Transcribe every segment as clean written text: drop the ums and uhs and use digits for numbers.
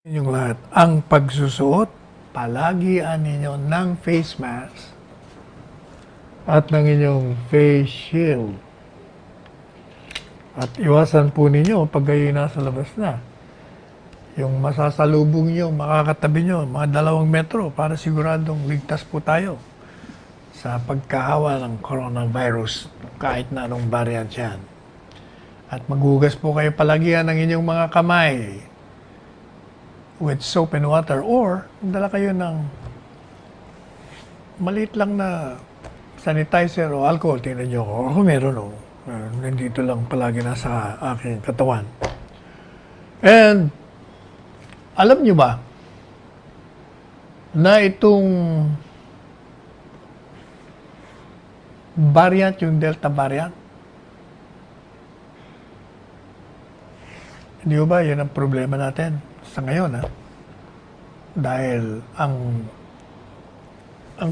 Inyong lahat, ang pagsusuot palagi ninyo ng face mask at ng inyong face shield. At iwasan po ninyo pag kayo nasa labas na. Yung masasalubong nyo, makakatabi nyo, mga 2 metro para siguradong ligtas po tayo sa pagkahawa ng coronavirus kahit na anong variant yan. At maghugas po kayo palagi ng inyong mga kamay with soap and water, or dala kayo ng maliit lang na sanitizer o alcohol. Tingnan nyo ako, meron o. Nandito lang palagi nasa aking katawan. And alam nyo ba na itong variant, yung Delta variant, hindi ba yan ang problema natin sa ngayon, ha? Dahil ang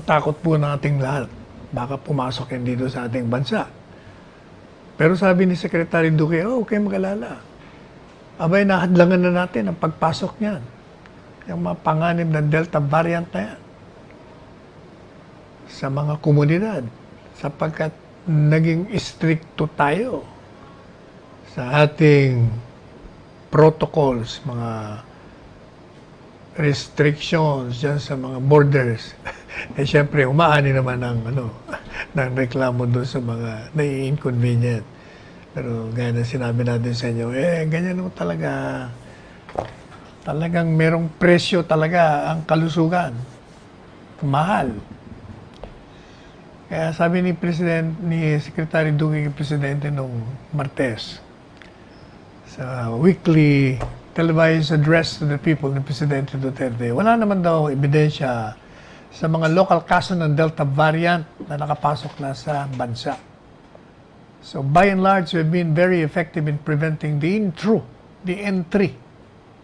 takot po ng ating lahat, baka pumasok yan dito sa ating bansa. Pero sabi ni Secretary Duque, huwag kayong mag-alala. Abay, nahadlangan na natin ang pagpasok niyan. Yung mga panganib ng Delta variant na yan sa mga komunidad, sapagkat naging stricto tayo sa ating protocols, mga restrictions dyan sa mga borders. Eh, syempre, umaani naman ng reklamo doon sa mga nai-inconvenient. Pero gaya na sinabi natin sa inyo, ganyan mo talaga. Talagang merong presyo talaga ang kalusugan. Mahal. Kaya sabi ni Secretary Duque, Presidente nung Martes, sa weekly televised address to the people ni Presidente Duterte, wala naman daw ebidensya sa mga local kaso ng Delta variant na nakapasok na sa bansa. So by and large, we've been very effective in preventing the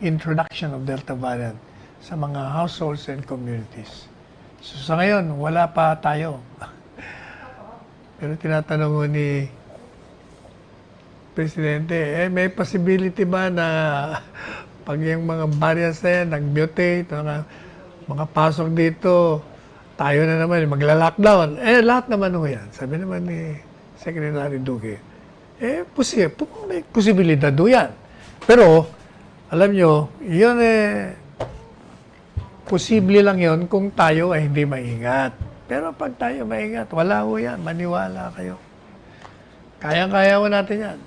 introduction of Delta variant sa mga households and communities. So sa ngayon, wala pa tayo. Pero tinatanong ko ni Presidente, may possibility ba na pag yung mga variants na yan, nag-mutate, mga pasok dito, tayo na naman, magla-lockdown. Lahat naman ho yan. Sabi naman ni Secretary Duque, may posibilidad ho yan. Pero, alam nyo, yun posible lang yun kung tayo ay hindi maingat. Pero pag tayo maingat, wala ho yan. Maniwala kayo. Kaya-kaya ho natin yan.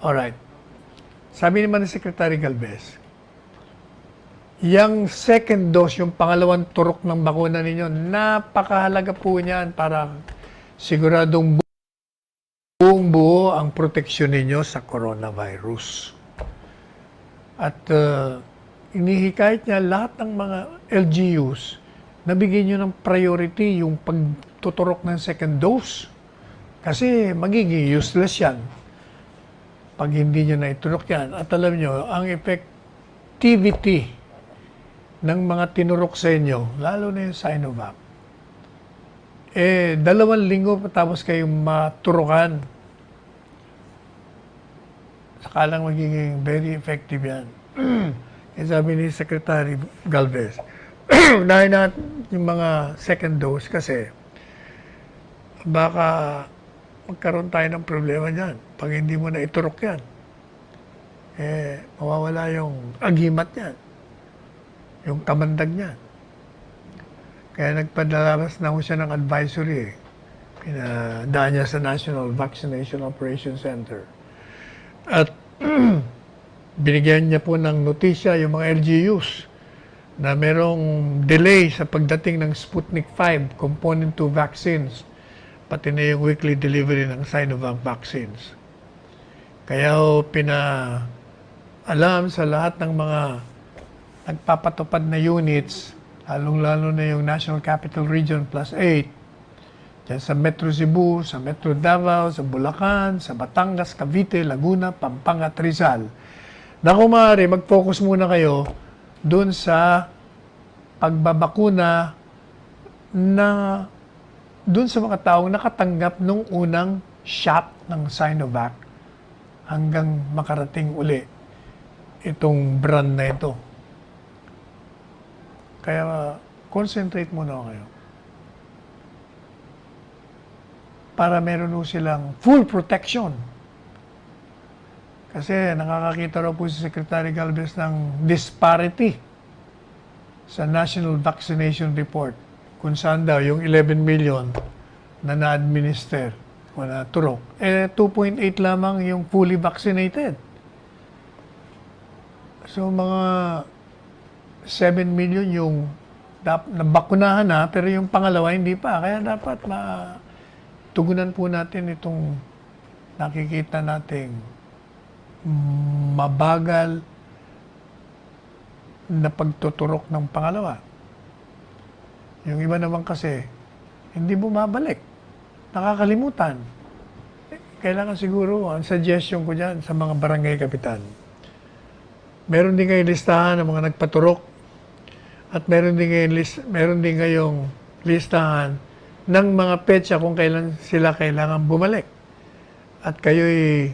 Alright. Sabi naman ni Secretary Galvez, yung second dose, yung pangalawang turok ng bakuna ninyo, napakahalaga po niyan para siguradong buong buo ang proteksyon ninyo sa coronavirus. At inihikayat niya lahat ng mga LGUs na bigyan nyo ng priority yung pagtuturok ng second dose. Kasi magiging useless yan pag hindi nyo na iturok yan. At alam nyo, ang effectivity ng mga tinurok sa inyo, lalo na yung Sinovac, 2 linggo tapos kayong maturukan. Saka lang magiging very effective yan. Sabi ni Secretary Galvez, unahin natin yung mga second dose kasi baka magkaroon tayo ng problema dyan. Pag hindi mo na iturok yan, mawawala yung agimat yan, yung kamandag niyan. Kaya nagpadalabas na ho siya ng advisory. Pinadaan niya sa National Vaccination Operations Center. At binigyan niya po ng notisya yung mga LGUs na merong delay sa pagdating ng Sputnik 5 component 2 vaccines, pati na yung weekly delivery ng Sinovac vaccines. Kaya pinaalam sa lahat ng mga nagpapatupad na units, lalong-lalo na yung National Capital Region plus 8, dyan sa Metro Cebu, sa Metro Davao, sa Bulacan, sa Batangas, Cavite, Laguna, Pampanga at Rizal, na kung maaari, mag-focus muna kayo dun sa pagbabakuna na dun sa mga taong nakatanggap nung unang shot ng Sinovac hanggang makarating uli itong brand na ito. Kaya concentrate muna kayo. Para meron ho silang full protection. Kasi nakakakita raw po si Secretary Galvez ng disparity sa National Vaccination Report kung saan daw yung 11 million na na-administer o na turok, 2.8 lamang yung fully vaccinated. So mga 7 million yung nabakunahan na, pero yung pangalawa hindi pa. Kaya dapat tugunan po natin itong nakikita nating mabagal na pagtuturok ng pangalawa. Yung iba naman kasi, hindi bumabalik. Nakakalimutan. Kailangan siguro, ang suggestion ko dyan sa mga barangay kapitan, meron din kayong listahan ng mga nagpaturok at meron din kayong listahan ng mga petsa kung kailan sila kailangan bumalik. At kayo'y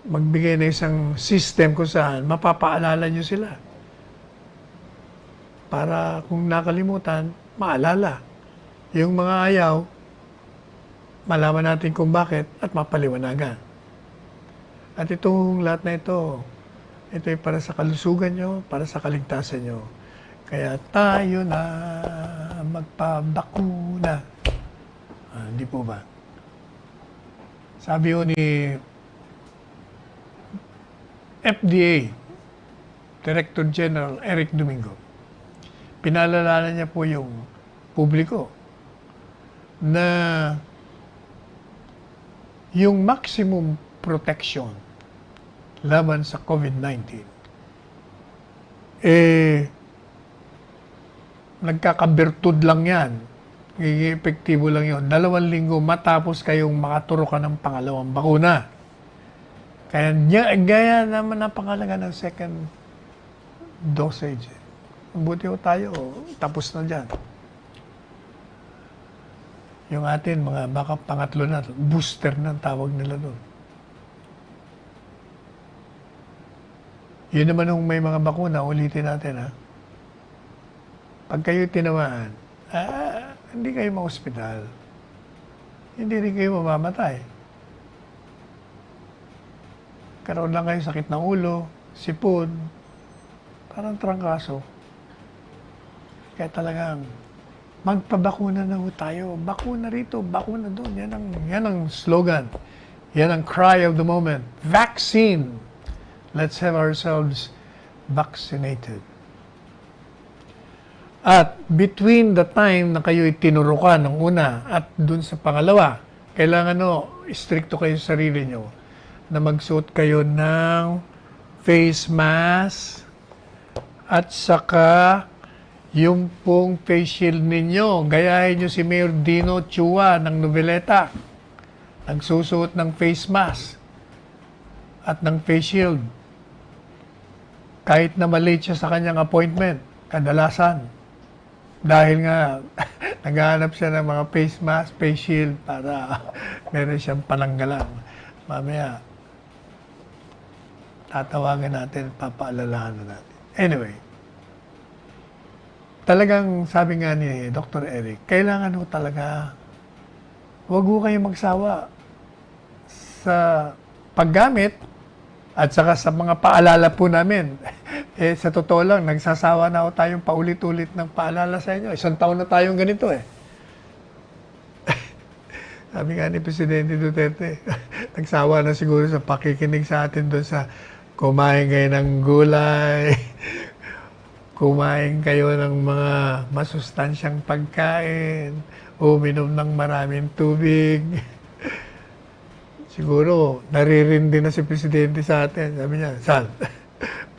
magbigay ng isang system kung saan mapapaalala nyo sila. Para kung nakalimutan, maalala. Yung mga ayaw, malaman natin kung bakit at mapaliwanagan. At itong lahat na ito ay para sa kalusugan nyo, para sa kaligtasan nyo. Kaya tayo na magpabakuna. Hindi po ba? Sabi ko ni FDA Director General Eric Domingo, pinaalala niya po yung publiko na yung maximum protection laban sa COVID-19 nagkakabirtud lang yan. Giging epektibo lang yun. 2 linggo matapos kayong makaturokan ng pangalawang bakuna. Kaya gaya naman napakalaga ng second dosage. Buti ko tayo, tapos na dyan. Yung atin, mga baka pangatlo na, booster na tawag nila doon. Yun naman nung may mga bakuna, ulitin natin ha. Pag kayo tinamaan, hindi kayo ma-hospital. Hindi rin kayo mamamatay. Karoon lang kayo sakit ng ulo, sipon, parang trangkaso. Kaya talagang magpabakuna na ho tayo. Bakuna rito, bakuna doon. Yan ang slogan. Yan ang cry of the moment. Vaccine. Let's have ourselves vaccinated. At between the time na kayo tinurukan ng una at dun sa pangalawa, kailangan stricto kayo sa sarili nyo na magsuot kayo ng face mask at saka yung pong face shield ninyo. Gayahin nyo si Mayor Dino Chua ng Noveleta. Nagsusuot ng face mask at ng face shield. Kahit na malate siya sa kanyang appointment, kadalasan. Dahil nga, naghahanap siya ng mga face mask, face shield para meron siyang pananggalang. Mamaya, tatawagan natin, papaalalahan na natin. Anyway, talagang sabi nga ni Dr. Eric, kailangan ho talaga, huwag ho kayong magsawa sa paggamit at saka sa mga paalala po namin. Sa totoo lang, nagsasawa na ako tayong paulit-ulit ng paalala sa inyo. 1 taon na tayong ganito Sabi nga ni Presidente Duterte, nagsawa na siguro sa pakikinig sa atin doon sa kumain kayo ng gulay, kumain kayo ng mga masustansyang pagkain, uminom ng maraming tubig. Siguro, naririndi na si Presidente sa atin. Sabi niya, Sal,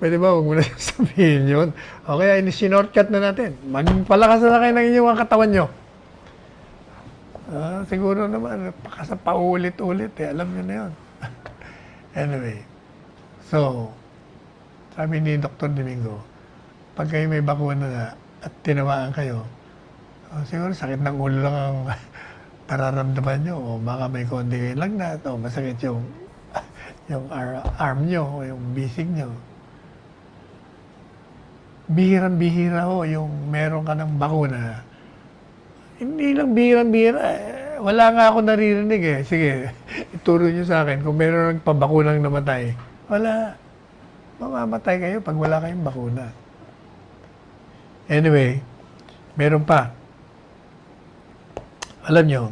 pwede ba huwag mo na sabihin yun? O kaya, sinortcut na natin. Magpalakas na kayo ng inyong katawan nyo. Siguro naman, paulit-ulit Alam nyo na yun. Anyway. So, sabi ni Dr. Domingo, pag kayo may bakuna na at tinamaan kayo, siguro sakit ng ulo lang ang nararamdaman nyo, o baka may konti lagnat, o masakit yung arm nyo, o yung bisig nyo. bihirang-bihira ho yung meron ka ng bakuna. Hindi lang bihirang-bihira. Wala nga ako naririnig eh. Sige, ituro nyo sa akin kung meron nagpabakunang namatay. Wala. Mamamatay kayo pag wala kayong bakuna. Anyway, meron pa. Alam nyo,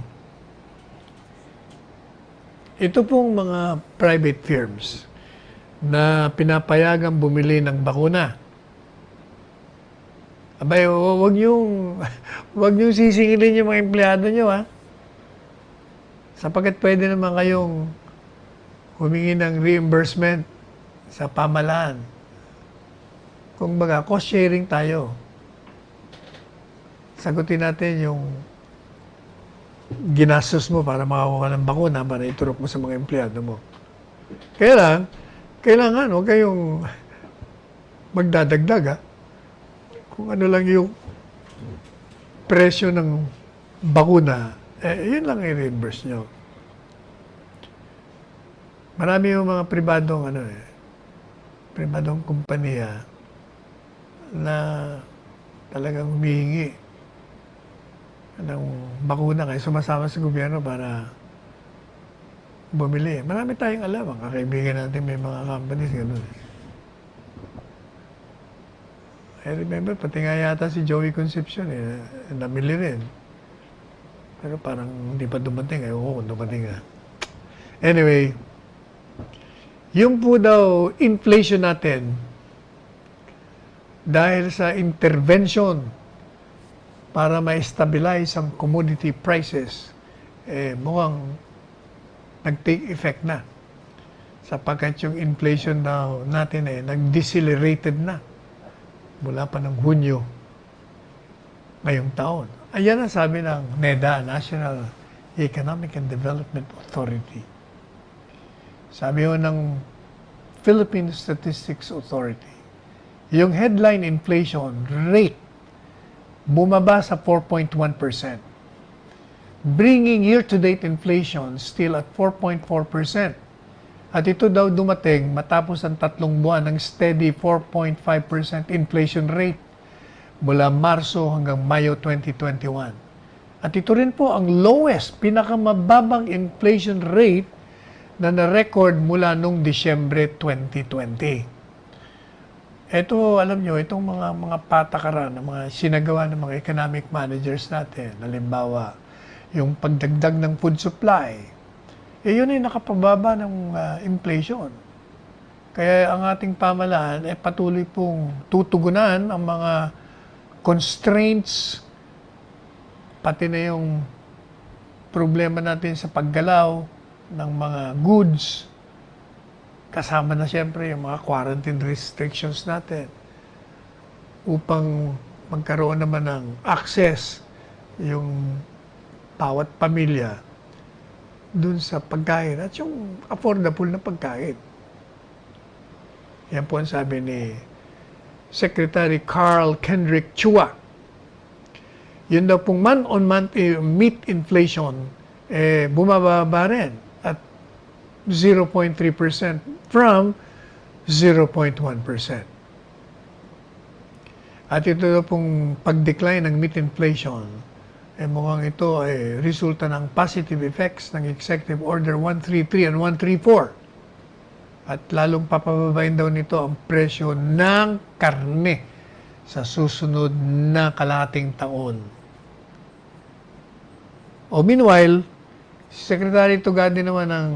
ito pong mga private firms na pinapayagang bumili ng bakuna. Abay, wag niyong sisingilin yung mga empleyado niyo, ha? Sapagkat pwede naman kayong humingi ng reimbursement sa pamahalaan. Kung baga, cost sharing tayo. Sagutin natin yung ginastos mo para makakuha ng bakuna para iturok mo sa mga empleyado mo. Kailangan, huwag kayong magdadagdag, ha? Kung ano lang yung presyo ng bakuna, yun lang i-reimburse nyo. Marami yung mga pribadong kumpanya na talagang humihingi ng bakuna kaya sumasama sa gobyerno para bumili. Marami tayong alam, ang kakaibigan natin may mga companies, gano'n. I remember, pati nga yata si Joey Concepcion, namili rin. Pero parang hindi pa dumating. Kung dumating nga. Anyway, yung po daw inflation natin, dahil sa intervention para ma-stabilize ang commodity prices, mukhang nag-take effect na. Sapagkat yung inflation daw natin nag-decelerated na. Mula pa ng Hunyo ngayong taon. Ayan ang sabi ng NEDA, National Economic and Development Authority. Sabi ho ng Philippine Statistics Authority, yung headline inflation rate bumaba sa 4.1%, bringing year-to-date inflation still at 4.4%. At ito daw dumating matapos ang 3 buwan ng steady 4.5% inflation rate mula Marso hanggang Mayo 2021. At ito rin po ang lowest, pinakamababang inflation rate na na-record mula noong Disyembre 2020. Ito, alam nyo, itong mga patakaran, mga sinagawa ng mga economic managers natin, halimbawa, yung pagdagdag ng food supply, yun ay nakapababa ng inflation. Kaya ang ating pamahalaan ay patuloy pong tutugunan ang mga constraints, pati na yung problema natin sa paggalaw ng mga goods, kasama na siyempre yung mga quarantine restrictions natin upang magkaroon naman ng access yung bawat pamilya dun sa pagkain at yung affordable na pagkain. Yan po ang sabi ni Secretary Carl Kendrick Chua. Yun daw pong month-on-month meat inflation bumababa rin at 0.3% from 0.1%. At ito daw pong pag-decline ng meat inflation, mukhang ito ay resulta ng positive effects ng Executive Order 133 and 134. At lalong papababain daw nito ang presyo ng karne sa susunod na kalahating taon. Meanwhile, si Secretary Tugadi naman ng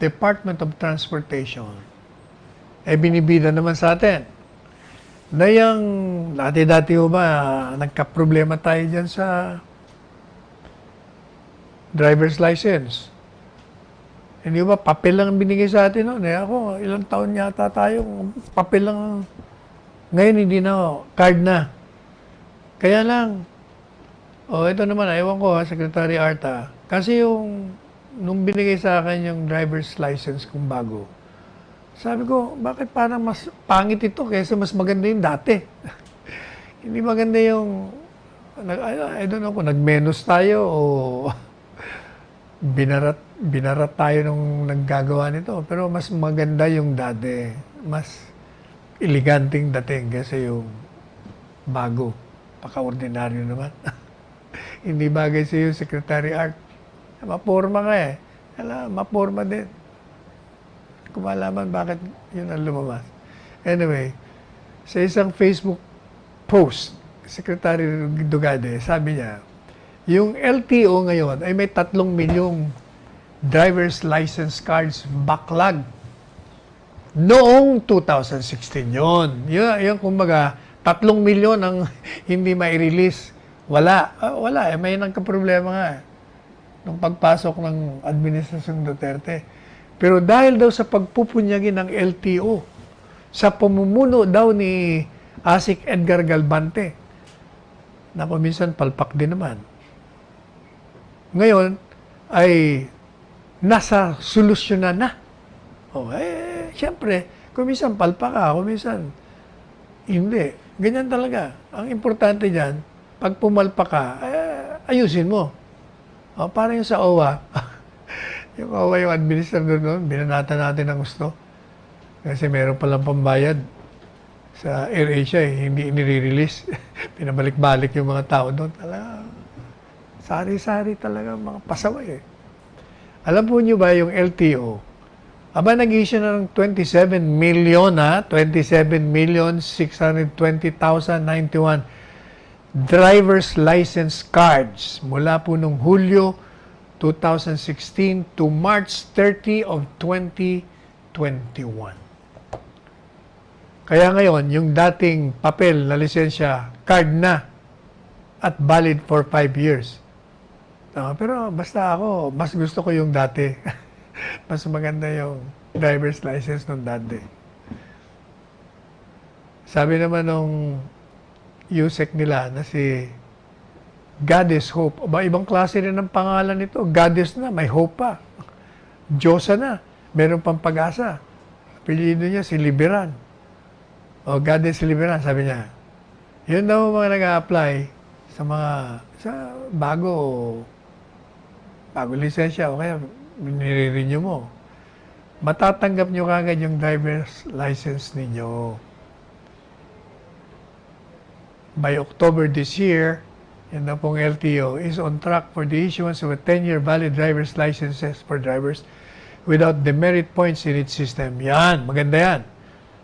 Department of Transportation binibida naman sa atin na yung, dati-dati ho ba, nagka-problema tayo dyan sa driver's license. Hindi ba, papel lang binigay sa atin noon. Ako, ilang taon yata tayo, papel lang. Ngayon, hindi na, card na. Kaya lang, ito naman, ewan ko, Secretary Arta, kasi nung binigay sa akin yung driver's license kung bago, sabi ko, bakit parang mas pangit ito kaysa mas maganda yung dati? Hindi maganda yung, I don't know kung nag-menus tayo o binarat tayo nung naggagawa nito. Pero mas maganda yung dati. eleganting dating kasi yung bago. Paka-ordinaryo naman. Hindi bagay sa iyo, Secretary Art. Maporma ka eh. Maporma din. Kung malaman bakit yun ang lumabas. Anyway, sa isang Facebook post, Secretary Dugade, sabi niya, yung LTO ngayon ay may 3 milyong driver's license cards backlog. Noong 2016 yun. Yun kumbaga, 3 milyon ang hindi mai-release. Wala. Wala. May nagka-problema nga. Nung pagpasok ng Administrasyong Duterte. Pero dahil daw sa pagpupunyagi ng LTO, sa pamumuno daw ni Asik Edgar Galbante, na minsan palpak din naman. Ngayon, ay nasa solusyonan na. Siyempre, kung minsan palpak ka, kung minsan hindi. Ganyan talaga. Ang importante dyan, pag pumalpa ka, ayusin mo. Parang yung sa OWA. Yung OWA, yung administrator doon, binanata natin ng gusto. Kasi meron palang pambayad sa AirAsia, hindi inire-release. Pinabalik-balik yung mga tao doon. Talaga, sari-sari talaga, mga pasaway. Alam po nyo ba yung LTO? Nag-issue na ng 27 million, 27,620,091 driver's license cards mula po nung Hulyo 2016 to March 30 of 2021. Kaya ngayon, yung dating papel na lisensya, card na at valid for 5 years. Pero basta ako, mas gusto ko yung dati. Mas maganda yung driver's license nung dati. Sabi naman nung USEC nila na si Goddess Hope. Ibang klase rin ng pangalan nito. Goddess na, may hope pa. Diyosa na, meron pang pag-asa. Apelyido niya si Liberan. Goddess Liberan, sabi niya. Yun daw mga nag-a-apply sa bago lisensya o kaya nire-renew mo. Matatanggap nyo kagad yung driver's license ninyo. By October this year, yan na pong LTO is on track for the issuance of a 10-year valid driver's licenses for drivers without demerit points in its system. Yan, maganda yan.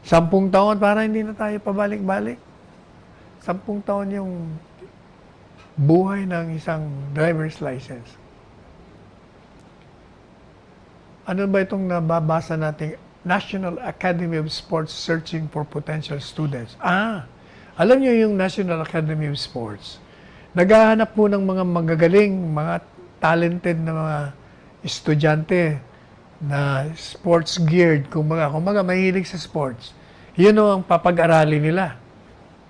10 taon para hindi na tayo pabalik-balik. 10 taon yung buhay ng isang driver's license. Ano ba itong nababasa nating National Academy of Sports searching for potential students? Alam niyo yung National Academy of Sports, naghahanap po ng mga magagaling, mga talented na mga estudyante na sports geared, kumbaga mahilig sa sports. Yun ang papag-aralin nila.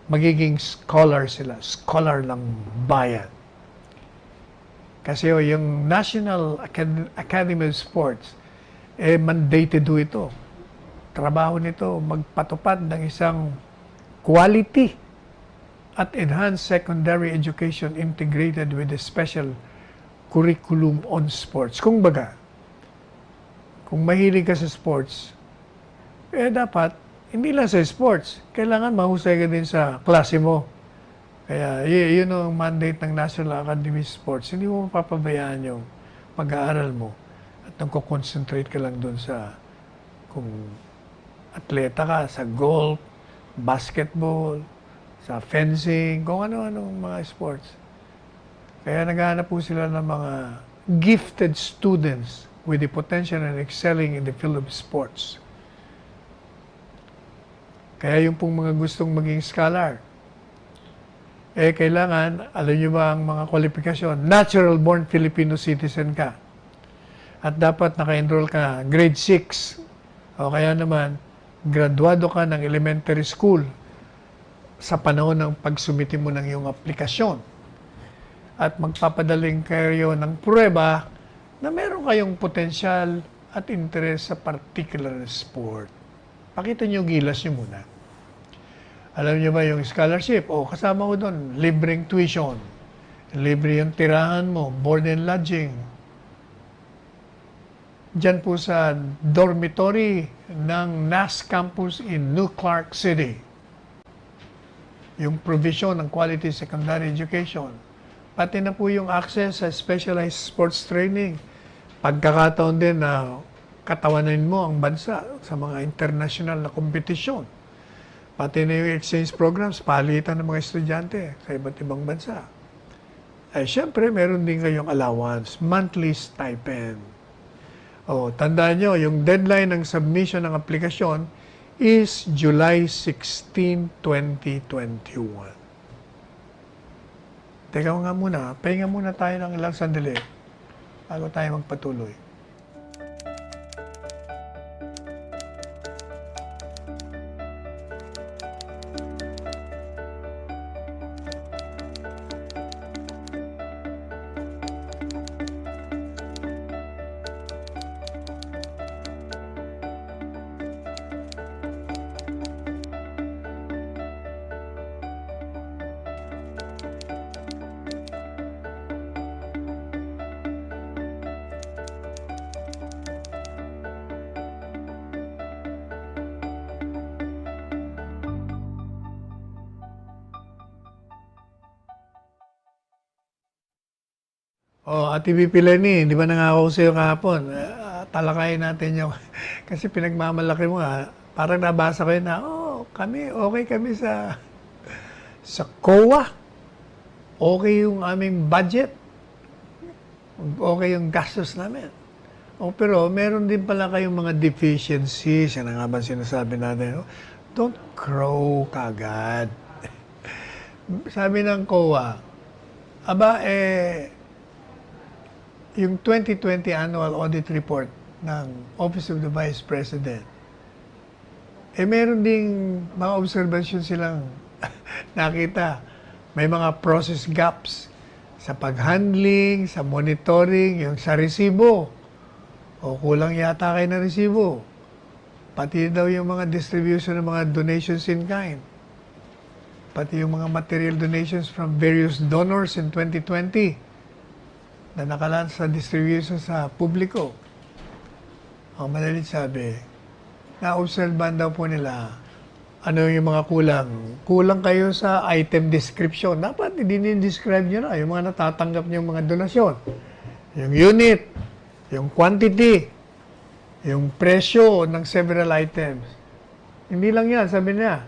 Magiging scholar sila, scholar ng bayan. Kasi yung National Academy of Sports, mandated do ito. Trabaho nito magpatupad ng isang quality at enhanced secondary education integrated with a special curriculum on sports. Kung mahilig ka sa sports, dapat, hindi lang sa sports, kailangan mahusay ka din sa klase mo. Kaya, yun ang mandate ng National Academy of Sports. Hindi mo mapapabayaan yung pag-aaral mo at nagko-concentrate ka lang doon sa kung atleta ka, sa golf, basketball, sa fencing, kung ano-anong mga sports. Kaya naghahanap po sila ng mga gifted students with the potential and excelling in the field of sports. Kaya yung pong mga gustong maging scholar, kailangan, alam nyo ba ang mga kwalifikasyon? Natural born Filipino citizen ka. At dapat naka-enroll ka grade 6 o kaya naman graduado ka ng elementary school sa panahon ng pagsumiti mo ng iyong aplikasyon. At magpapadaling kayo ng pruweba na meron kayong potensyal at interest sa particular sport. Pakita nyo, gilas nyo muna. Alam nyo ba yung scholarship? Kasama ko doon, libreng tuition. Libre yung tirahan mo, board and lodging. dyan po sa dormitory ng NAS campus in New Clark City. Yung provision ng quality secondary education. Pati na po yung access sa specialized sports training. Pagkakataon din na katawanin mo ang bansa sa mga international na kompetisyon. Pati na yung exchange programs, palitan ng mga estudyante sa iba't ibang bansa. Ay, syempre, meron din kayong allowance, monthly stipend. O, tandaan nyo, yung deadline ng submission ng aplikasyon is July 16, 2021. Teka nga muna, pahinga muna tayo ng ilang sandali bago tayo magpatuloy. Oh, Ate VP Lenny, di ba nangako ko sa'yo kahapon? Talakayin natin yung... Kasi pinagmamalaki mo parang nabasa ko yun na, kami, okay kami sa COA. Okay yung aming budget. Okay yung gastos namin. Pero meron din pala kayong mga deficiencies. Yan nga ba sinasabi natin? Don't crow kagad. Sabi ng COA, yung 2020 Annual Audit Report ng Office of the Vice President, meron ding mga observation silang nakita. May mga process gaps sa pag-handling, sa monitoring, yung sa resibo. O kulang yata kayo na resibo. Pati daw yung mga distribution ng mga donations in kind. Pati yung mga material donations from various donors in 2020 na nakalaan sa distribution sa publiko. Ang madalit sabi, na-obserban daw po nila ano yung mga kulang. Kulang kayo sa item description. Dapat i-describe nyo na yung mga natatanggap nyo mga donasyon. Yung unit, yung quantity, yung presyo ng several items. Hindi lang yan, sabi niya,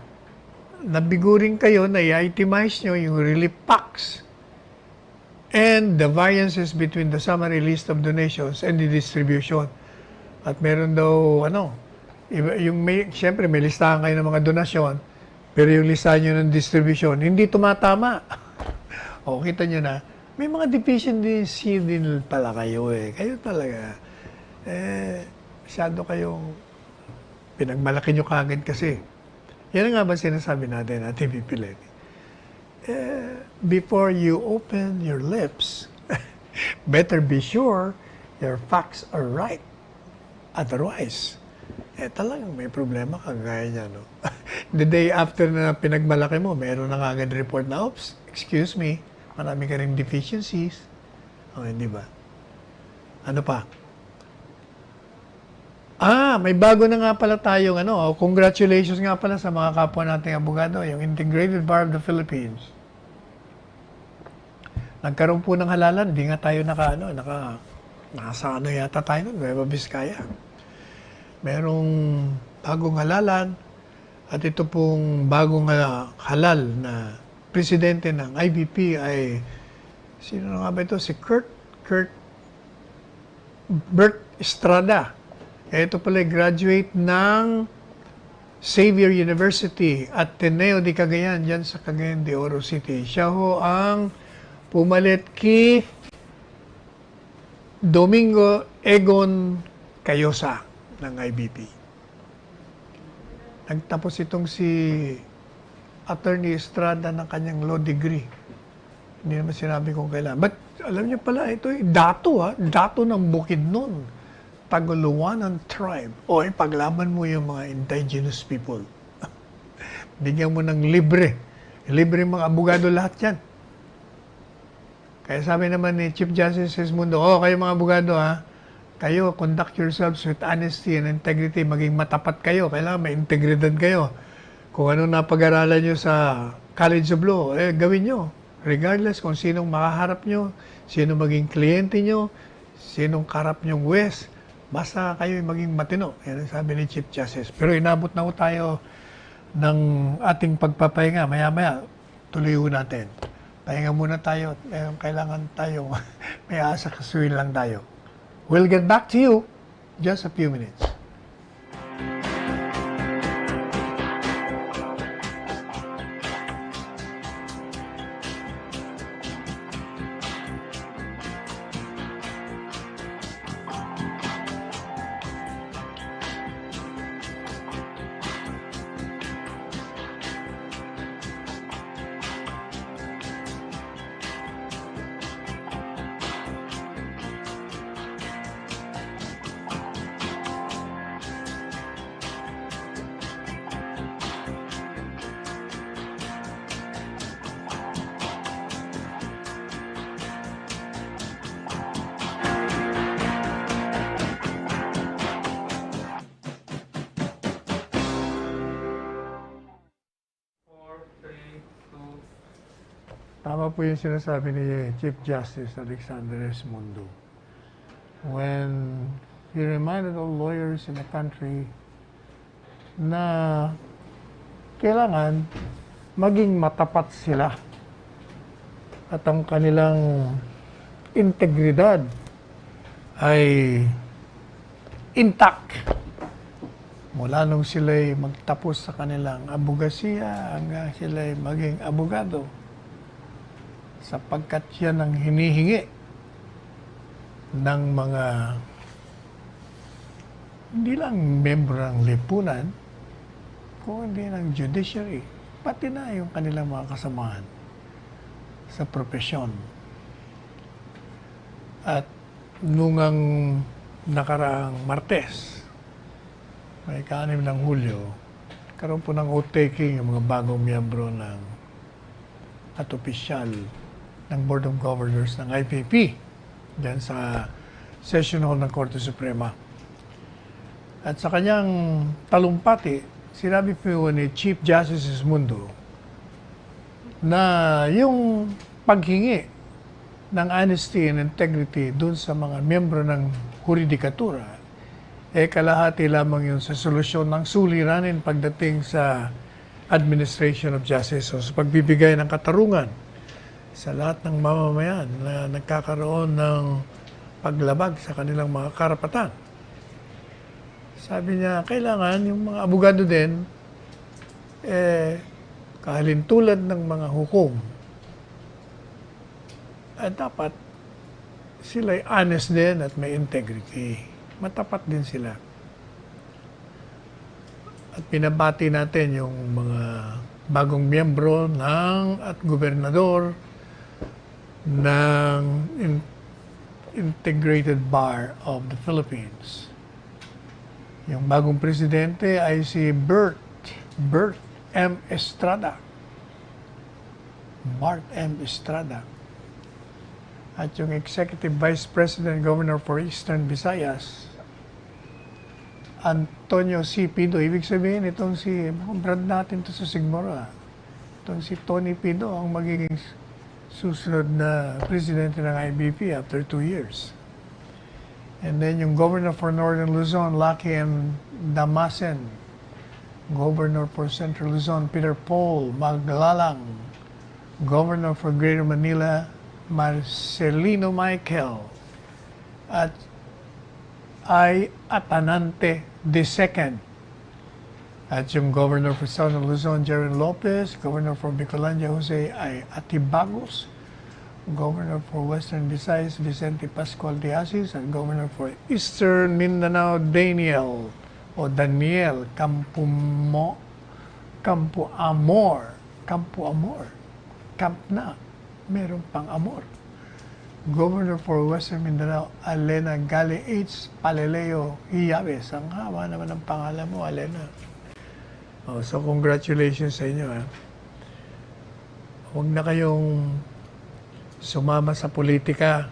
nabiguring kayo na i-itemize nyo yung relief packs and the variances between the summary list of donations and the distribution. At meron daw, siyempre may listahan kayo ng mga donasyon, pero yung listahan nyo ng distribution, hindi tumatama. O, kita nyo na, may mga deficiency din pala kayo Kayo talaga, masyado kayong pinagmalaki nyo kagad kasi. Yan nga ba sinasabi natin, Ate VP Lenny? Before you open your lips, better be sure your facts are right. Otherwise, talagang may problema kagaya niya, no? The day after na pinagmalaki mo, meron na kagad report na, oops, excuse me, marami ka rin deficiencies. Hindi ba? Ano pa? May bago na nga pala tayong congratulations nga pala sa mga kapwa nating abogado, yung Integrated Bar of the Philippines. Nagkaroon po ng halalan, di nga tayo nasa yata tayo nun, Nueva Vizcaya. Merong bagong halalan at ito pong bagong halal na presidente ng IBP ay, sino na nga ba ito? Si Bert Estrada. Ito pala graduate ng Xavier University at Ateneo de Cagayan, dyan sa Cagayan de Oro City. Siya ho ang pumalit kay Domingo Egon Cayosa ng IBP. Nagtapos itong si Attorney Estrada ng kanyang law degree. Hindi naman sinabi kung kailan. But alam niyo pala, ito dato ng Bukidnon, Tagaluanan tribe. Paglaban mo yung mga indigenous people. Bigyan mo ng libre. Libre mga abogado lahat yan. Kaya sabi naman ni Chief Justice Sismundo, kayo mga abogado Kayo, conduct yourselves with honesty and integrity. Maging matapat kayo. Kailangan may integridad kayo. Kung ano napag-aralan nyo sa College of Law, gawin nyo. Regardless kung sinong makaharap nyo, sino maging kliyente nyo, sinong karap nyong wes, basta kayo maging matino. Yan ang sabi ni Chief Justice. Pero inabot na ho tayo ng ating pagpapahinga. Maya-maya, tuloy ho natin. Pahinga muna tayo. Kailangan tayo, may asa kasuin lang tayo. We'll get back to you just a few minutes. Tama po yung sinasabi ni Chief Justice Alexander S. Mundo when he reminded all lawyers in the country na kailangan maging matapat sila at ang kanilang integridad ay intact mula nung sila'y magtapos sa kanilang abogasiya hanggang sila'y maging abogado, sapagkat yan ang hinihingi ng mga hindi lang membro ng lipunan, kundi ng judiciary, pati na yung kanilang mga kasamahan sa profesyon. At nungang nakaraang Martes, may 6 ng Hulyo, karoon po ng oath-taking yung mga bagong miyembro ng at opisyal ng Board of Governors ng IPP dyan sa Session Hall ng Korte Suprema. At sa kanyang talumpati, sinabi po ni Chief Justice Mundo na yung paghingi ng honesty and integrity dun sa mga miyembro ng huridikatura, kalahati lamang yun sa solusyon ng suliranin pagdating sa administration of justice o sa pagbibigay ng katarungan sa lahat ng mamamayan na nagkakaroon ng paglabag sa kanilang mga karapatan. Sabi niya, kailangan yung mga abogado din, kahalintulad ng mga hukom, dapat sila'y honest din at may integrity. Matapat din sila. At pinabati natin yung mga bagong miyembro ng at gobernador ng Integrated Bar of the Philippines. Yung bagong presidente ay si Bert M. Estrada. Bart M. Estrada. At yung Executive Vice President Governor for Eastern Visayas, Antonio C. Pido. Ibig sabihin, itong si, brad natin to sa Sigmora. Itong si Tony Pido ang magiging susunod na presidente ng IBP after 2 years. And then yung Governor for Northern Luzon, Lucky M. Damasen. Governor for Central Luzon, Peter Paul Maglalang. Governor for Greater Manila, Marcelino Michael. At ay Atanante II. At yung Governor for Southern Luzon, Jeron Lopez. Governor for Bicolandia, Jose ay Atibagos. Governor for Western Visayas, Vicente Pascual de Asis. At Governor for Eastern Mindanao, Daniel Campoamor. Camp na. Meron pang amor. Governor for Western Mindanao, Alena Gali H. Paleleo Hiyabes. Ang haba naman ng pangalan mo, Alena. So, congratulations sa inyo. Huwag na kayong sumama sa politika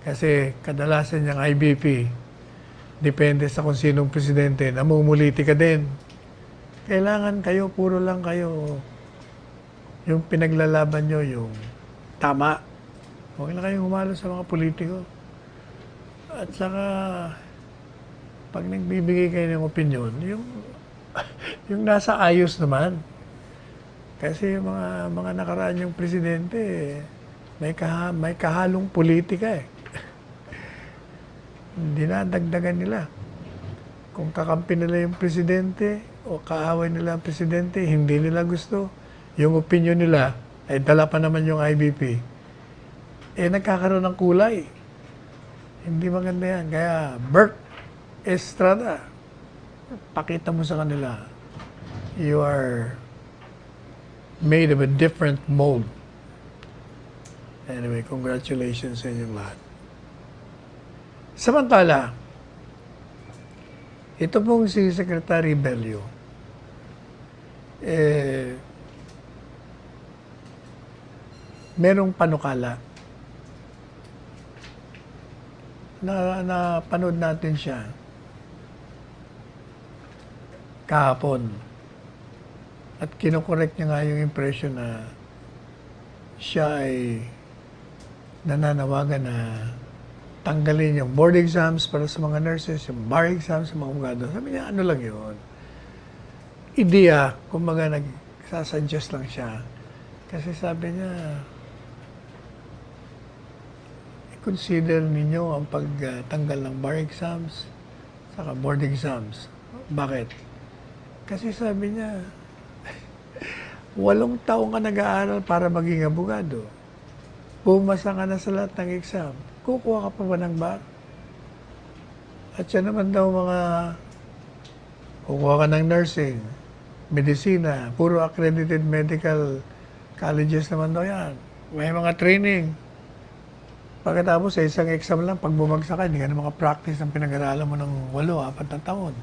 kasi kadalasan yung IBP, depende sa kung sinong presidente, namumuliti ka din. Kailangan kayo, puro lang kayo, yung pinaglalaban nyo, yung tama. Huwag na kayong humalo sa mga politiko. At saka, pag nagbibigay kayo ng opinion, yung nasa ayos naman. Kasi yung mga nakaraan yung presidente, may kahalong politika eh. Dinadagdagan nila. Kung kakampi nila yung presidente o kaaway nila ang presidente, hindi nila gusto. Yung opinion nila, ay dala pa naman yung IBP. Nagkakaroon ng kulay. Hindi maganda yan. Kaya, Bert Estrada, pakita mo sa kanila, you are made of a different mold. Anyway, congratulations sa inyong lahat. Samantala, ito pong si Secretary Bello, merong panukala na panood natin siya kahapon. At kinokorek niya nga yung impression na siya ay nananawagan na tanggalin yung board exams para sa mga nurses, yung bar exams sa mga abogado. Sabi niya, ano lang yun? Ideya, kumbaga nagsasuggest lang siya. Kasi sabi niya, i-consider ninyo ang pagtanggal ng bar exams saka board exams. Bakit? Kasi sabi niya, 8 taong ka nag-aaral para maging abogado. Pumasa ka na sa lahat ng exam. Kukuha ka pa ba ng bar? At siya naman daw kukuha ka ng nursing, medicina, puro accredited medical colleges naman daw yan. May mga training. Pagkatapos sa isang exam lang, pag bumagsak ka, hindi ka na makapractice ng pinag-aralan mo ng 8 na taon.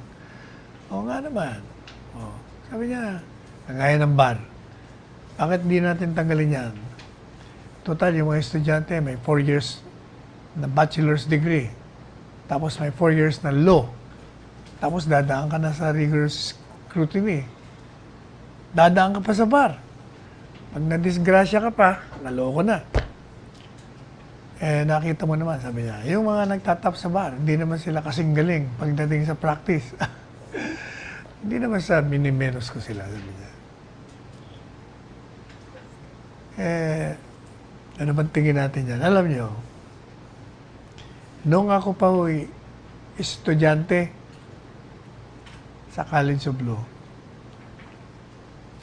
Oo nga naman. Sabi niya, kagaya ng bar. Bakit di natin tanggalin yan? Total, yung mga estudyante, may 4 years na bachelor's degree. Tapos may 4 years na law. Tapos dadaan ka na sa rigorous scrutiny. Dadaan ka pa sa bar. Pag nadisgrasya ka pa, naloko na. Nakita mo naman, sabi niya, yung mga nagtatap sa bar, hindi naman sila kasing galing pagdating sa practice. Hindi naman sa minimenos ko sila, sabi niya. Ano bang tingin natin yan? Alam niyo, nung ako pa estudyante sa College of Law,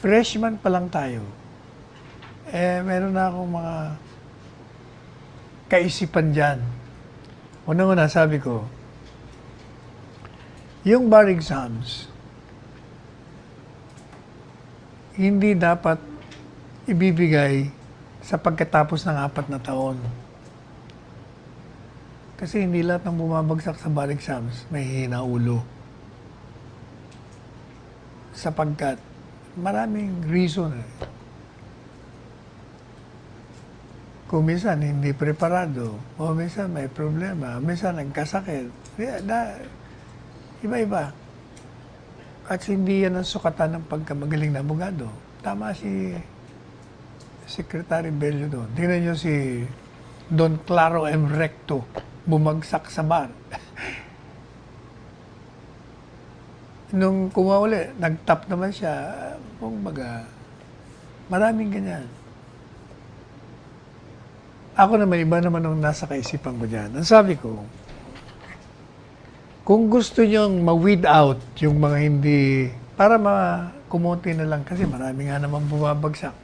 freshman pa lang tayo, meron na akong mga kaisipan dyan. Unang-una, sabi ko, yung bar exams, hindi dapat ibibigay sa pagkatapos ng 4 na taon. Kasi hindi lahat ng bumabagsak sa bar exams may hina ulo. Sapagkat maraming reason. Kung minsan hindi preparado, o minsan may problema, minsan nagkasakit. Iba-iba. At hindi yan ang sukatan ng pagkamagaling na abogado. Tama si Secretary Bello doon. Tingnan niyo si Don Claro M. Recto, bumagsak sa bar. Nung kumuha uli, nag-top naman siya. Kumbaga, maraming ganyan. Ako naman, iba naman nung nasa kaisipan ko dyan. Ang sabi ko, kung gusto nyong ma-weed out yung mga hindi, para kumunti na lang kasi marami nga naman bumabagsak.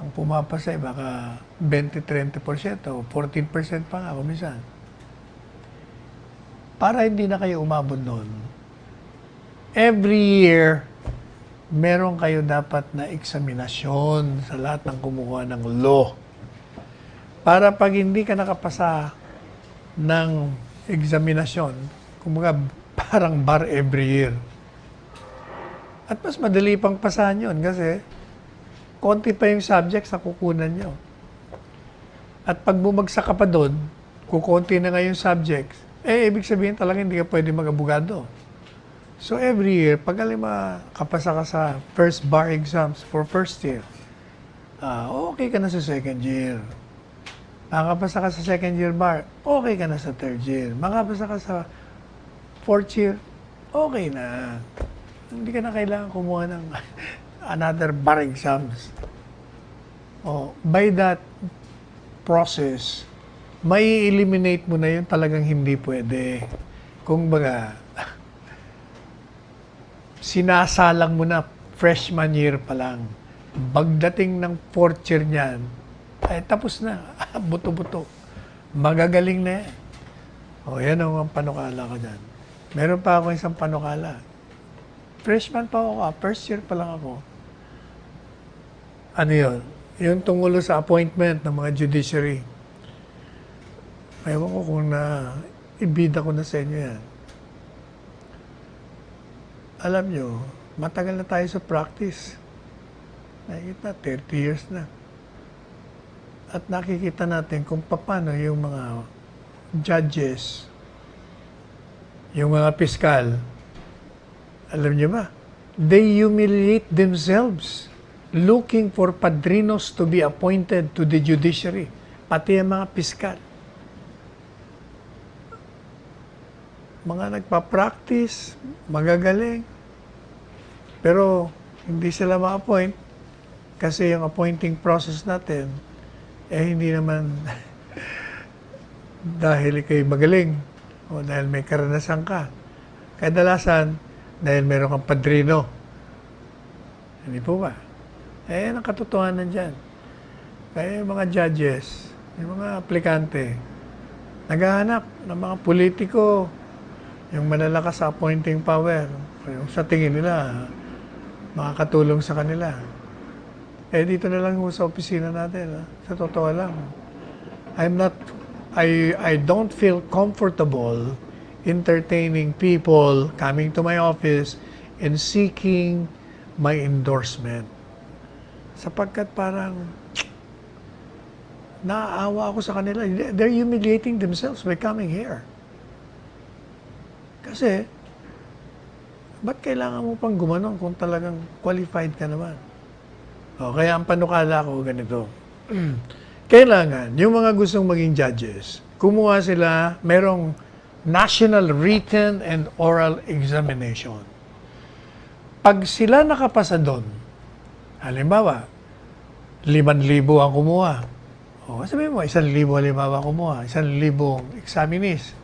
Ang pumapasay baka 20-30% o 14% pa nga kumisan. Para hindi na kayo umabot doon, every year, meron kayo dapat na eksaminasyon sa lahat ng kumukuha ng law. Para pag hindi ka nakapasa ng examinasyon, kumbaga parang bar every year. At mas madali pang pasahan yun kasi konti pa yung subjects na kukunan nyo. At pag bumagsak ka pa doon, kukunti na nga yung subjects, ibig sabihin talaga hindi ka pwede mag-abogado. So every year, pag alima kapasa ka sa first bar exams for first year, okay ka na sa second year. Makapasa ka sa second year bar, okay ka na sa third year. Makapasa ka sa fourth year, okay na. Hindi ka na kailangan kumuha ng another bar exams. By that process, may eliminate mo na yun talagang hindi pwede. Kung baga, sinasalang mo na freshman year pa lang. Pagdating ng fourth year niyan, ay tapos na. Buto-buto. Magagaling na yan. Yan ang panukala ko dyan. Meron pa ako isang panukala. Freshman pa ako, first year pa lang ako. Ano yun? Yung tungulo sa appointment ng mga judiciary. Ewan ko kung ibida ko na sa inyo yan. Alam nyo, matagal na tayo sa practice. Nakikita, 30 years na. At nakikita natin kung paano yung mga judges, yung mga piskal, alam nyo ba, they humiliate themselves looking for padrinos to be appointed to the judiciary, pati ang mga piskal. Mga nagpa-practice, magagaling, pero hindi sila ma-appoint kasi yung appointing process natin, hindi naman dahil ikay magaling o dahil may karanasan ka. Kadalasan, dahil meron kang padrino. Hindi po ba? Ang katotohanan dyan. Kaya yung mga judges, yung mga aplikante, naghahanap ng mga politiko, yung malalakas sa appointing power, yung sa tingin nila, makakatulong sa kanila. Dito na lang sa opisina natin. Sa totoo lang. I don't feel comfortable entertaining people coming to my office and seeking my endorsement. Sapagkat parang naaawa ako sa kanila. They're humiliating themselves by coming here. Kasi, ba't kailangan mo pang gumanon kung talagang qualified ka naman? Kaya ang panukala ko ganito. Kailangan, yung mga gustong maging judges, kumuha sila, merong National Written and Oral Examination. Pag sila nakapasa doon, halimbawa, 5,000 ang kumuha. Sabihin mo, 1,000 halimbawa kumuha, 1,000 examinees.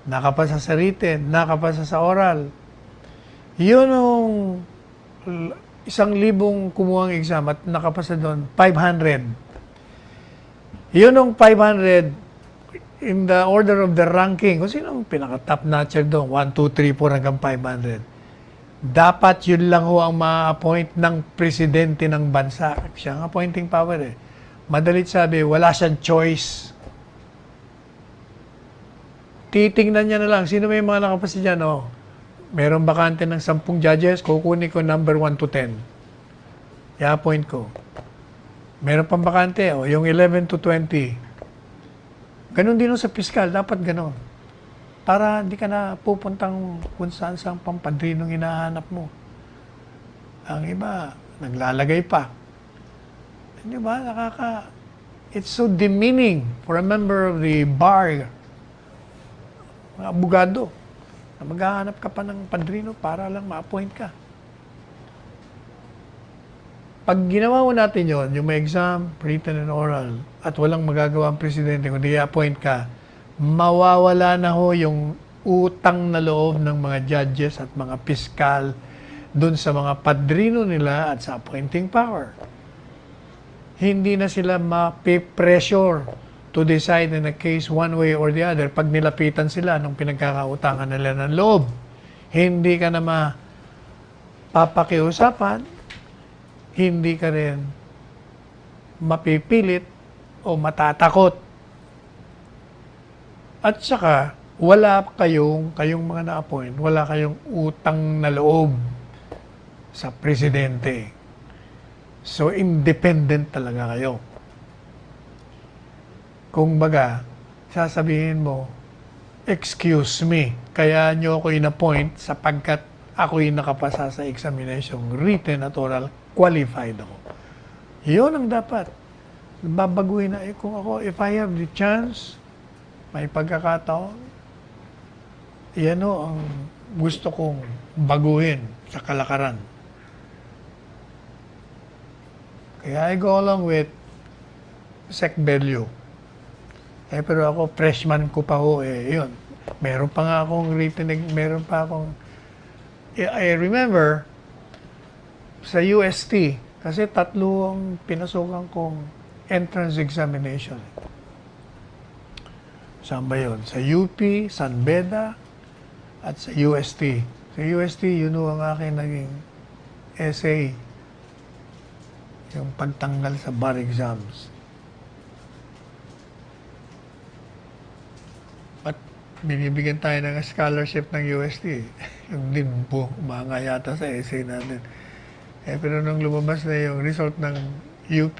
Nakapasa sa written, nakapasa sa oral. Yun yung 1,000 kumuha ng exam at nakapasa doon, 500. Yun yung 500 in the order of the ranking. Kung sino ang pinaka-top notcher doon, 1, 2, 3, 4 hanggang 500. Dapat yun lang ho ang ma-appoint ng presidente ng bansa. Siya ang appointing power eh. Madalit sabi, wala siyang choice. Titingnan niya na lang, sino may mga nakapasa dyan, meron bakante ng 10 judges, kukunin ko number 1 to 10. I-appoint ko. Meron pang bakante, yung 11 to 20. Ganon din sa piskal, dapat ganon. Para hindi ka na pupuntang kung saan saan pampadrinong hinahanap mo. Ang iba, naglalagay pa. Di ba? It's so demeaning for a member of the bar, mga abogado, na maghahanap ka pa ng padrino para lang ma-appoint ka. Pag ginawa mo natin yon, yung may exam, written and oral, at walang magagawa ang presidente, kung di appoint ka, mawawala na ho yung utang na loob ng mga judges at mga piskal dun sa mga padrino nila at sa appointing power. Hindi na sila ma-pressure to decide in a case one way or the other pag nilapitan sila nung pinagkakautangan nila ng loob. Hindi ka na mapapakiusapan, hindi ka rin mapipilit o matatakot. At saka, wala kayong mga na-appoint, wala kayong utang na loob sa presidente. So, independent talaga kayo. Kung baga, sasabihin mo, excuse me, kaya nyo ako in-appoint sapagkat ako'y nakapasa sa examination written at oral, qualified ako. Yun ang dapat. Babaguhin na kung ako, if I have the chance, may pagkakataon, yan o ang gusto kong baguhin sa kalakaran. Kaya I go along with Sec Bello. Pero ako, freshman ko pa ho, yun. Meron pa nga akong written, meron pa akong, I remember, sa UST, kasi tatlo ang pinasukan kong entrance examination. Saan ba yun? Sa UP, San Beda, at sa UST. Sa UST, yun ang aking naging essay. Yung pagtanggal sa bar exams. At binibigyan tayo ng scholarship ng UST. Yung limbo, mga yata sa essay natin. Pero nung lumabas na yung result ng UP,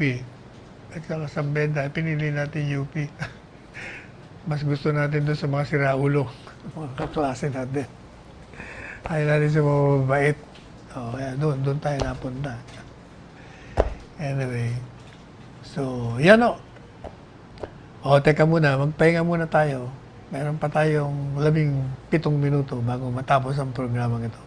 at saka sa Beda, pinili natin UP. Mas gusto natin doon sa mga siraulo, mga kaklase natin. Ayaw natin sa mga mabait. Kaya doon tayo napunta. Anyway, so, yan o. Teka muna, magpahinga muna tayo. Meron pa tayong 17 minuto bago matapos ang programang ito.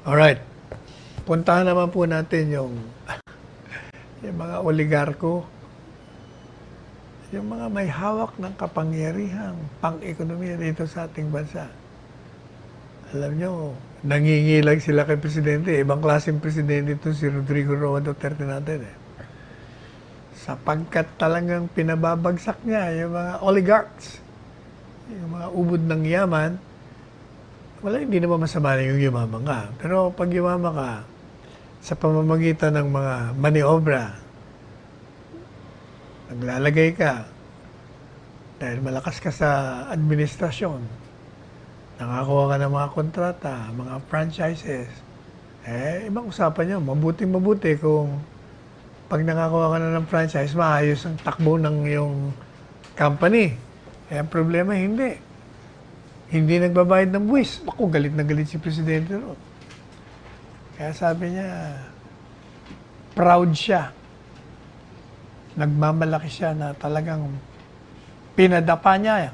Alright. Puntahan naman po natin yung mga oligarko, yung mga may hawak ng kapangyarihang pang-ekonomiya dito sa ating bansa. Alam nyo, nangingilag sila kay Presidente. Ibang klaseng Presidente ito si Rodrigo Roa Duterte natin. Sapagkat talagang pinababagsak niya yung mga oligarchs, yung mga ubod ng yaman. Wala, hindi naman masama na yung yumaman ka. Pero pag yumaman ka, sa pamamagitan ng mga maniobra, naglalagay ka, dahil malakas ka sa administrasyon, nakakuha ka ng mga kontrata, mga franchises, ibang usapan yun. Mabuting-mabuti kung pag nakakuha ka na ng franchise, maayos ang takbo ng iyong company. Ang problema, hindi. Hindi nagbabayad ng buwis. Ako, galit na galit si Presidente ron. Kaya sabi niya, proud siya. Nagmamalaki siya na talagang pinadapa niya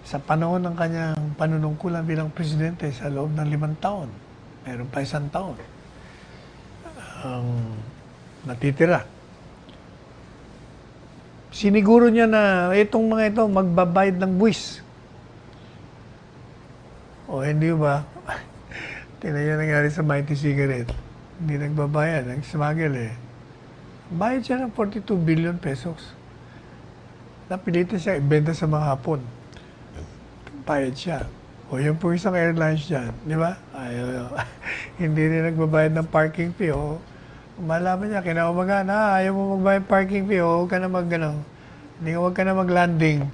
sa panahon ng kanyang panunungkulan bilang Presidente sa loob ng 5 taon. Meron pa 1 taon. Ang natitira. Siniguro niya na itong mga ito magbabayad ng buwis. Hindi ba? Tingnan niyo nangyari sa Mighty Cigarette. Hindi nagbabayad, nag-smuggle Bayad siya ng 42 billion pesos. Napilitan siya ibenta sa mga Hapon. Bayad siya. Yung po isang airlines dyan, di ba? Hindi rin nagbabayad ng parking fee. Malaman niya, kinaumaga na, ayaw mo magbayad parking fee, huwag ka na huwag ka na mag-landing.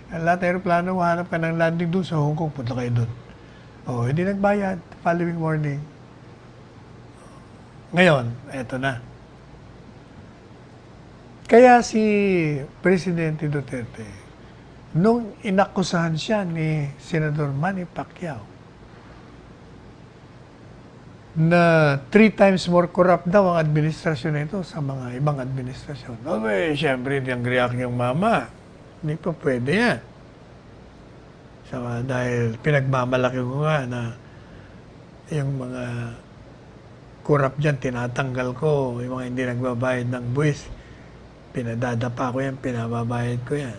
Ang lahat ng aeroplano, mahanap ka ng landing doon sa Hong Kong, punta kayo doon. Hindi nagbayad. Following morning. Ngayon, eto na. Kaya si Presidente Duterte, nung inakusahan siya ni Senador Manny Pacquiao, na 3 times more corrupt daw ang administrasyon nito sa mga ibang administrasyon. Siyempre, hindi ang react niyang mama. Hindi pa pwede yan. Dahil pinagmamalaki ko nga na yung mga corrupt dyan, tinatanggal ko. Yung mga hindi nagbabayad ng buwis, pinadadapa ko yan, pinababayad ko yan.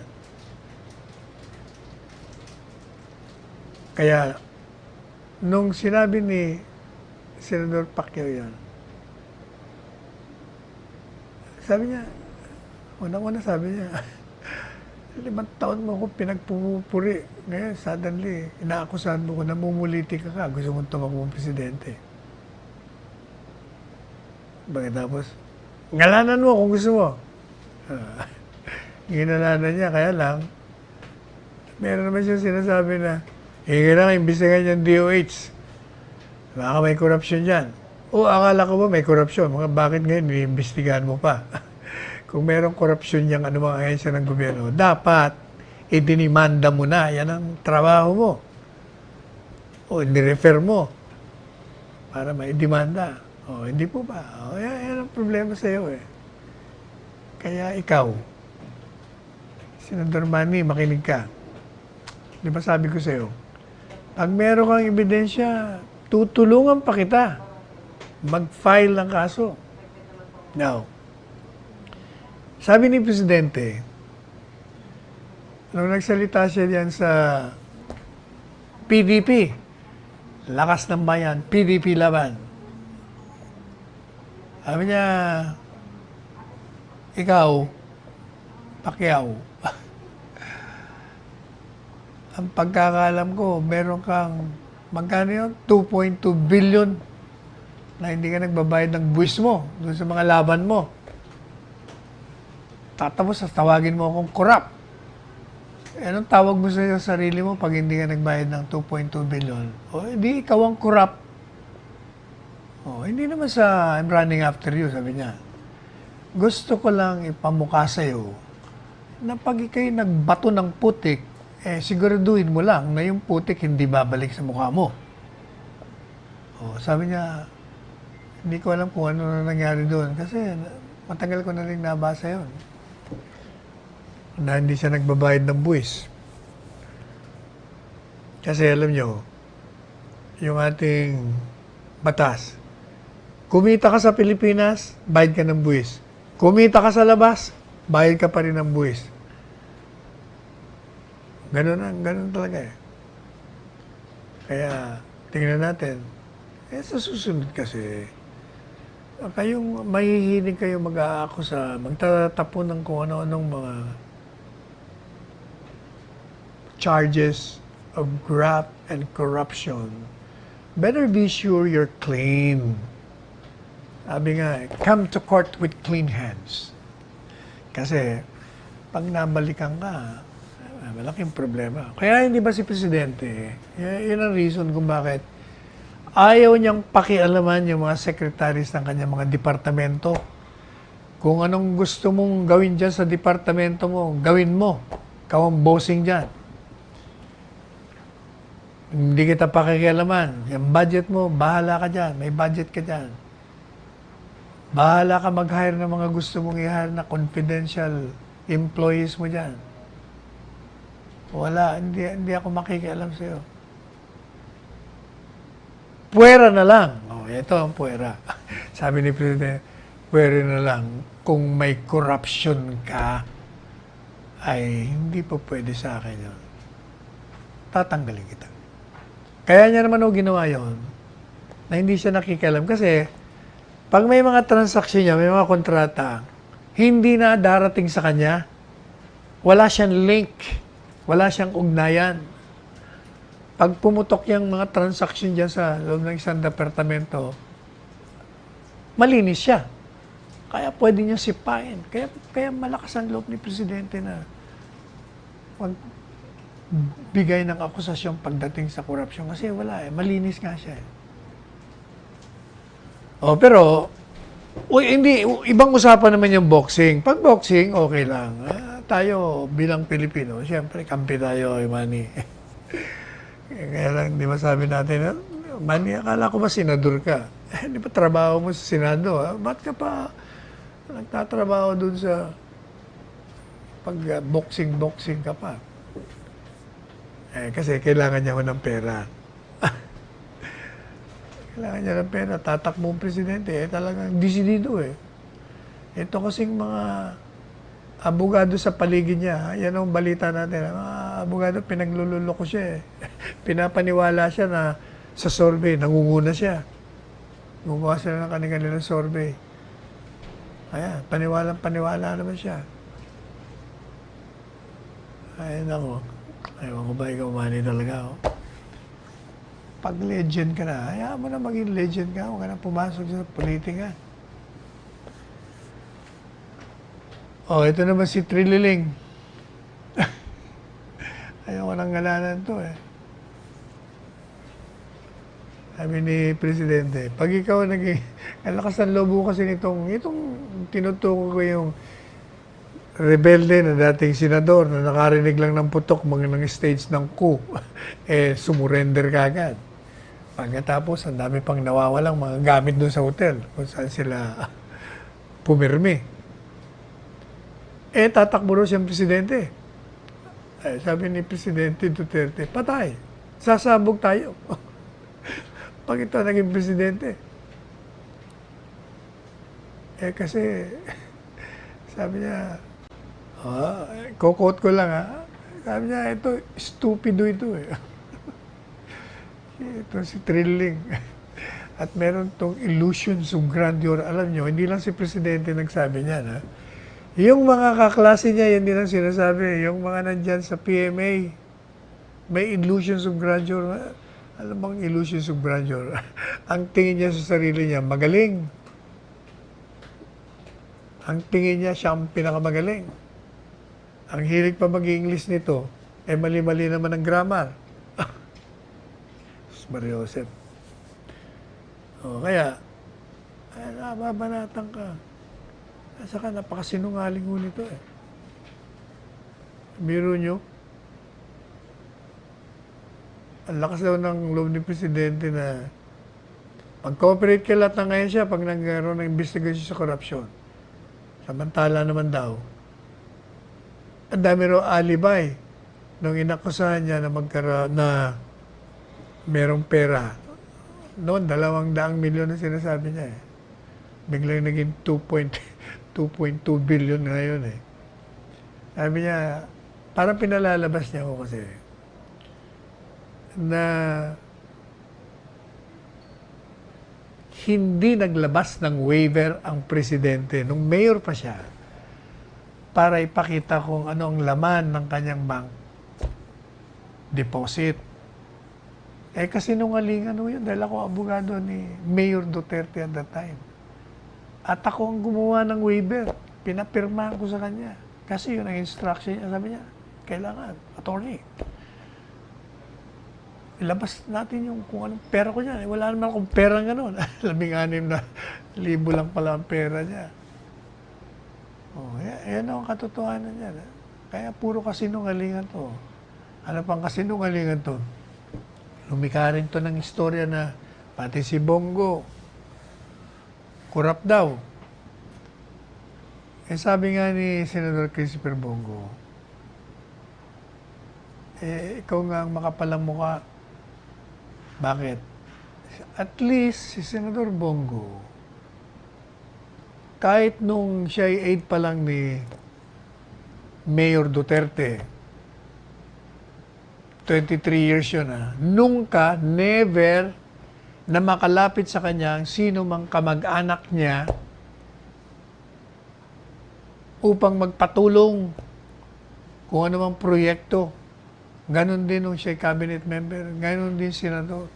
Kaya, nung sinabi ni Senador Pacquiao yan, sabi niya, unang-una sabi niya, 5 taon mo ako pinagpupuri. Ngayon, suddenly, inaakusahan mo ko, namumuliti ka ka, gusto mong tumakbo ng presidente. Bakit tapos, ngalanan mo kung gusto mo. Ginalanan niya, kaya lang, meron naman siya sinasabi na, kailangan imbestigahan yung DOH. Baka may korupsyon dyan. O akala ko ba may korupsyon? Bakit ngayon iniimbestigahan mo pa? Kung merong korupsyon niyang anumang ahensya ng gobyerno, dapat idinimanda mo na. Yan ang trabaho mo. O inirefer mo para maidimanda. O hindi po ba? O yan ang problema sa iyo eh. Kaya ikaw, Senador Manny, makinig ka. Di ba sabi ko sa iyo, pag meron kang ebidensya, tutulungan pa kita mag-file ng kaso. Now, sabi ni Presidente, nung nagsalita siya diyan sa PDP, Lakas ng Bayan, PDP laban. Sabi niya, ikaw, Pacquiao, ang pagkakalam ko, meron kang, magkano yun? 2.2 billion na hindi ka nagbabayad ng buwis mo doon sa mga laban mo. Tatapos, tawagin mo akong corrupt. Anong tawag mo sa sarili mo pag hindi ka nagbayad ng 2.2 billion? O, hindi ikaw ang corrupt. O, hindi naman sa I'm running after you, sabi niya. Gusto ko lang ipamukha sa'yo na pag ikaw'y nagbato ng putik, siguraduhin mo lang na yung putik hindi babalik sa mukha mo. O, sabi niya, hindi ko alam kung ano na nangyari doon kasi matagal ko na rin nabasa yun. Na hindi siya nagbabayad ng buwis. Kasi alam nyo, yung ating batas, kumita ka sa Pilipinas, bayad ka ng buwis. Kumita ka sa labas, bayad ka pa rin ng buwis. Ganun talaga eh. Kaya, tingnan natin, sa susunod kasi, kayong mahihilig kayo mag-aakusa, magtatapon ng kung ano-anong mga charges of graft and corruption. Better be sure you're clean. Sabi nga, come to court with clean hands. Kasi, pag nabalikan ka, malaking problema. Kaya hindi ba si Presidente, yun ang reason kung bakit ayaw niyang pakialaman yung mga secretaries ng kanyang mga departamento. Kung anong gusto mong gawin dyan sa departamento mo, gawin mo. Ikaw ang bossing dyan. Hindi kita pakikialaman. Yung budget mo, bahala ka dyan. May budget ka dyan. Bahala ka mag-hire ng mga gusto mong i-hire na confidential employees mo dyan. Wala, hindi ako makikialam sa'yo. Puwera na lang. Oh, ito ang puwera. Sabi ni President, puwera na lang. Kung may corruption ka, ay hindi po pwede sa akin yun. Tatanggalin kita. Kaya niya naman ginawa yun, na hindi siya nakikialam. Kasi, pag may mga transaksyon niya, may mga kontrata, hindi na darating sa kanya, wala siyang link, wala siyang ugnayan. Pag pumutok yung mga transaksyon dyan sa loob ng isang departamento, malinis siya. Kaya pwede niya sipain. Kaya malakas ang loob ni Presidente na magbigay ng akusasyon pagdating sa korupsyon. Kasi wala eh, malinis nga siya eh. Oh, pero, hindi, ibang usapan naman yung boxing. Pag boxing, okay lang. Tayo bilang Pilipino, siyempre, kampi tayo, Manny. Kaya lang, di ba sabi natin, Manny, akala ko ba senador ka? Di ba trabaho mo sa Senado? Ba't ka pa nagtatrabaho dun sa pag-boxing ka pa? Kasi kailangan niya ko ng pera. Kailangan niya ng pera. Tatakbo ang presidente. Talagang desidido eh. Ito kasing mga abogado sa paligid niya. Yan ang balita natin. Abogado, pinaglululoko siya eh. Pinapaniwala siya na sa survey, nangunguna siya. Gumawa sila ng kanilang survey. Ayan, paniwala naman siya. Ay, nako. Ayaw ko ba ikaw mani talaga, oh. Pag legend ka na, hayaan mo na maging legend ka. Huwag ka na pumasok sa politika. Oh, ito naman si Trililing. Ayaw ko nang ngalanan to eh. Sabi ni Presidente, pag ikaw naging, ang lakas ng loob kasi itong tinutuko ko yung rebelde na dating senador na nakarinig lang ng putok ng stage ng coup, eh sumurrender ka agad. Pagkatapos, ang dami pang nawawalang mga gamit doon sa hotel kung saan sila pumirmi. Eh, tatakbo rin siyang presidente. Eh, sabi ni Presidente Duterte, patay. Sasabog tayo. Pag ito naging presidente. Eh, kasi, sabi niya, quote ko lang sabi niya, ito, stupido ito eh. Ito si Trilling. At meron tong illusions of grandeur. Alam nyo, hindi lang si Presidente nagsabi niya, ha? Yung mga kaklase niya, yan din ang sinasabi. Yung mga nandyan sa PMA, may illusions of grandeur. Alam bang illusions of grandeur? Ang tingin niya sa sarili niya, magaling. Ang tingin niya, siya ang pinakamagaling. Ang hilig pa mag-English nito, eh mali-mali naman ang grammar. Maria Josep. O, kaya, ay, nababanatan ka. At saka, napakasinungaling mo nito eh. Biro nyo, ang lakas daw ng loob ni Presidente na mag-cooperate kay lahat na ngayon siya pag nagkaroon ng investigation sa korupsyon. Samantala naman daw, ang dami raw alibay nung inakusahan niya na magkaroon na merong pera. Noon, 200 milyon na sinasabi niya eh. Biglang naging 2.2 billion ngayon eh. Sabi niya, parang pinalalabas niya ako kasi na hindi naglabas ng waiver ang presidente nung mayor pa siya para ipakita kung ano ang laman ng kanyang bank deposit. Eh, kasinungalingan yun dahil ako abogado ni Mayor Duterte at that time. At ako ang gumawa ng waiver. Pinapirmahan ko sa kanya. Kasi yun ang instruction niya. Sabi niya, kailangan, attorney. Ilabas natin yung kung anong pera ko niyan. Wala naman akong pera gano'n. 16,000 lang pala ang pera niya. Oh, yan ang katotohanan niya. Kaya puro kasinungalingan to. Ano pang kasinungalingan to? Lumika rin to ng istorya na pati si Bongo, kurap daw. Eh sabi nga ni Senador Christopher Bongo, eh ikaw nga ang makapalang mukha. Bakit? At least si Senador Bongo, kahit nung siya ay aide pa lang ni Mayor Duterte, 23 years yun nunca, never na makalapit sa kanya sino mang kamag-anak niya upang magpatulong kung ano mang proyekto. Ganon din nung siya cabinet member, ganon din senador.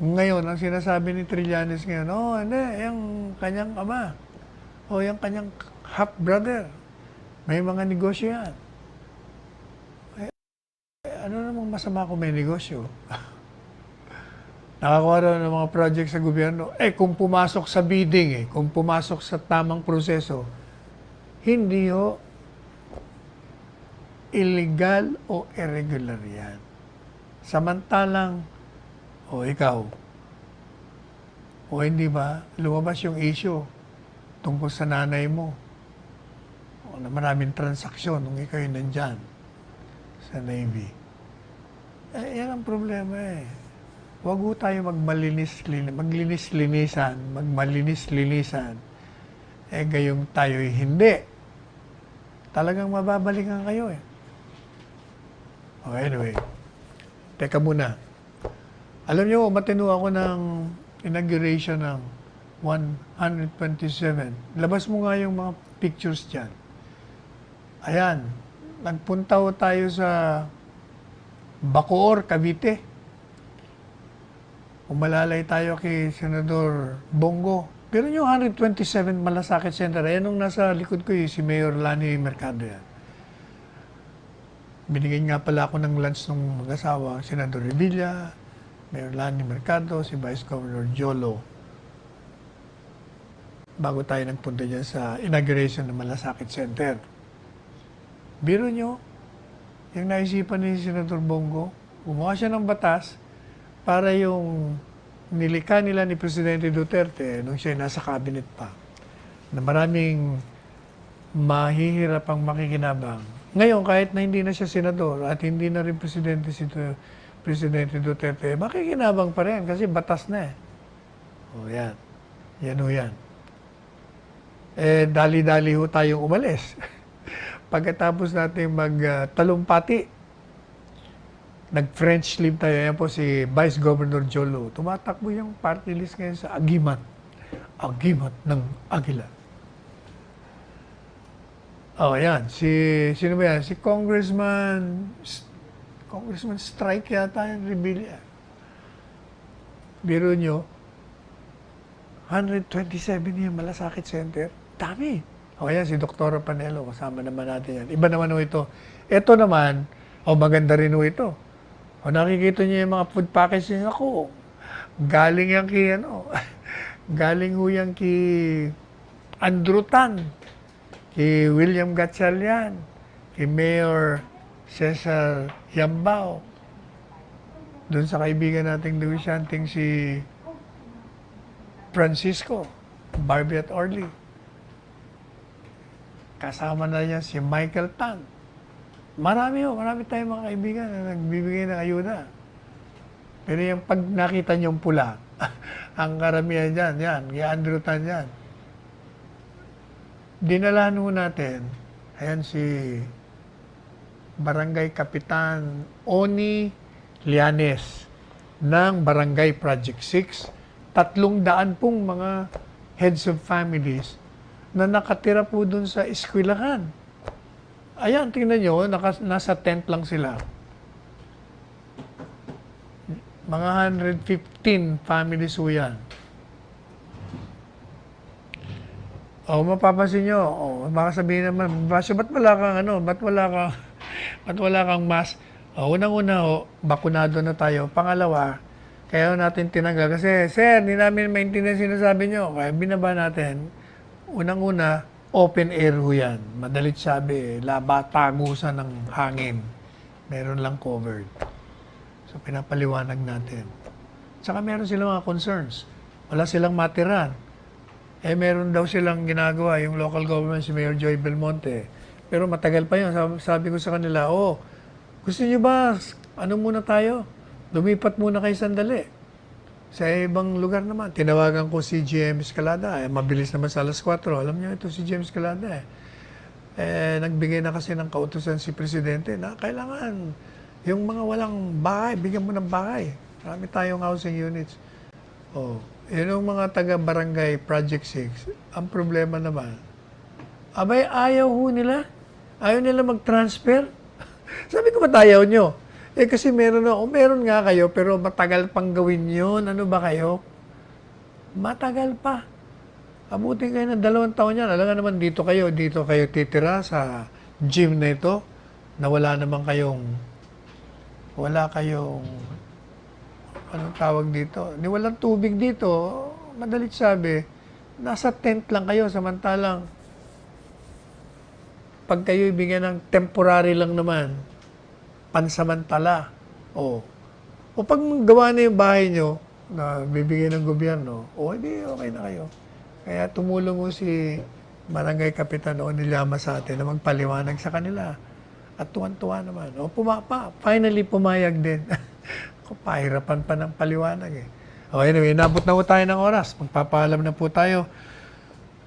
Ngayon, ang sinasabi ni Trillanes ngayon, hindi, yung kanyang ama, yung kanyang half-brother, may mga negosyo yan. Ano namang masama kung may negosyo? Nakakuha rin ng mga project sa gobyerno. Kung pumasok sa bidding, kung pumasok sa tamang proseso, hindi illegal o irregular yan. Samantalang, ikaw, hindi ba, lumabas yung issue tungkol sa nanay mo, na maraming transaksyon nung ikaw yung nandyan sa Navy. Yan ang problema eh. Huwag ho tayo maglinis-linisan, magmalinis-linisan. Gayong tayo'y hindi talagang mababalikan kayo eh. Oh, anyway, teka muna. Alam nyo, matino ako ng inauguration ng 127. Labas mo nga yung mga pictures dyan. Ayan, nagpunta ho tayo sa Bacoor, Cavite. Umalalay tayo kay Senador Bongo. Pero yung 127 Malasakit Center, ayan nung nasa likod ko si Mayor Lani Mercado yan. Binigyan nga pala ako ng lunch ng mag-asawa, Senador Revilla, Mayor Lani Mercado, si Vice Governor Jolo. Bago tayo nagpunta dyan sa inauguration ng Malasakit Center. Biro nyo, yung naisipan ni Senador Bongo, gumawa siya ng batas para yung nilikha nila ni Presidente Duterte nung siya nasa cabinet pa, na maraming mahihirap ang makikinabang. Ngayon, kahit na hindi na siya senador at hindi na rin presidente si Presidente Duterte, makikinabang pa rin kasi batas na eh. O yan. Yan o yan. Eh, dali-dali ho tayong umalis. Pagkatapos natin magtalumpati, nag-French leave tayo. Yan po si Vice Governor Jolo. Tumatakbo yung party list ngayon sa Agimat. Agimat ng Agila. Oh, yan. Sino ba yan? Si Congressman Strike yata yung Revilla. Biro nyo, 127 yung Malasakit Center. Dami. O yan, si Dr. Panelo. Kasama naman natin yan. Iba naman ho ito. Ito naman, maganda rin ho ito. O nakikita niyo yung mga food packaging ako. Galing yan kay galing ho yan kay Andrew Tan, kay William Gatchalian, kay Mayor Cesar Yambao, doon sa kaibigan nating negosyanteng si Francisco Barbie at Orly. Kasama na niya si Michael Tan. Marami tayong mga kaibigan na nagbibigay ng ayuda. Pero yung pag nakita niyong pula, ang karamihan dyan, yan, kay Andrew Tan yan. Dinalaan ho natin, ayan si Barangay Kapitan Oni Lianes ng Barangay Project 6. 300 pong mga heads of families na nakatira po dun sa eskwelahan. Ayan, tingnan nyo, nasa tent lang sila. Mga 115 families po yan. Mapapansin nyo, baka sabihin naman, ba't wala kang mask? Unang-una, bakunado na tayo. Pangalawa, kaya natin tinanggal. Kasi, sir, hindi namin maintindihan sinasabi nyo. Kaya binaba natin. Unang-una, open air ho yan. Madalit sabi, tagusan ng hangin. Meron lang covered. So, pinapaliwanag natin. Tsaka meron silang mga concerns. Wala silang matiran. Meron daw silang ginagawa, yung local government, si Mayor Joy Belmonte. Pero matagal pa yun. Sabi ko sa kanila, gusto nyo ba, muna tayo? Lumipat muna kayo sandali. Sa ibang lugar naman, tinawagan ko si GM Escalada. Mabilis naman sa alas 4. Alam niyo ito si GM Escalada. Nagbigay na kasi ng kautusan si Presidente na kailangan yung mga walang bahay, bigyan mo ng bahay. Marami tayong housing units. Yun yung mga taga-barangay Project 6. Ang problema naman, ayaw ho nila. Ayaw nila mag-transfer. Sabi ko, ba't ayaw nyo? Kasi meron nga kayo, pero matagal pang gawin yun. Ano ba kayo? Matagal pa. Abutin kayo ng 2 taon yan. Alam nga naman, dito kayo titira sa gym na ito, na wala kayong, anong tawag dito? Walang tubig dito. Madalit sabi, nasa tent lang kayo, samantalang, pag kayo ibigyan ng temporary lang naman, pansamantala. O pag gawa na yung bahay nyo, na bibigyan ng gobyerno, hindi, okay na kayo. Kaya tumulong mo si Barangay Kapitan Onilyama sa atin na magpaliwanag sa kanila. At tuwan-tuwa naman. Finally pumayag din. Pahirapan pa ng paliwanag eh. Anyway, nabot na po tayo ng oras. Magpapaalam na po tayo.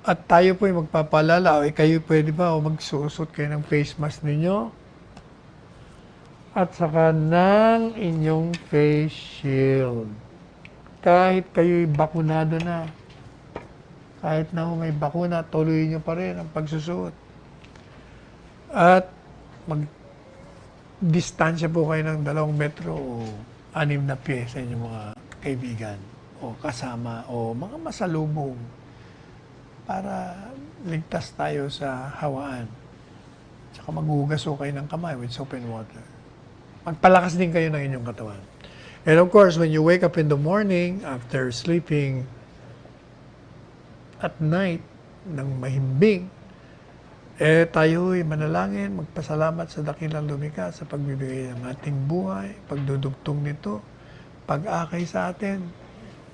At tayo po ay magpapalala, o kayo pwede ba o magsusot kayo ng face mask ninyo? At saka ng inyong face shield. Kahit kayo'y bakunado na, kahit na may bakuna, tuloy nyo pa rin ang pagsusuot. At mag-distansya po kayo ng 2 metro o 6 na pie sa inyong mga kaibigan o kasama o mga masalubong para ligtas tayo sa hawaan. Tsaka maghugas ho kayo ng kamay with soap and water. Magpalakas din kayo ng inyong katawan. And of course, when you wake up in the morning after sleeping at night ng mahimbing, tayo'y manalangin, magpasalamat sa dakilang lumikha sa pagbibigay ng ating buhay, pagdudugtong nito, pag-akay sa atin,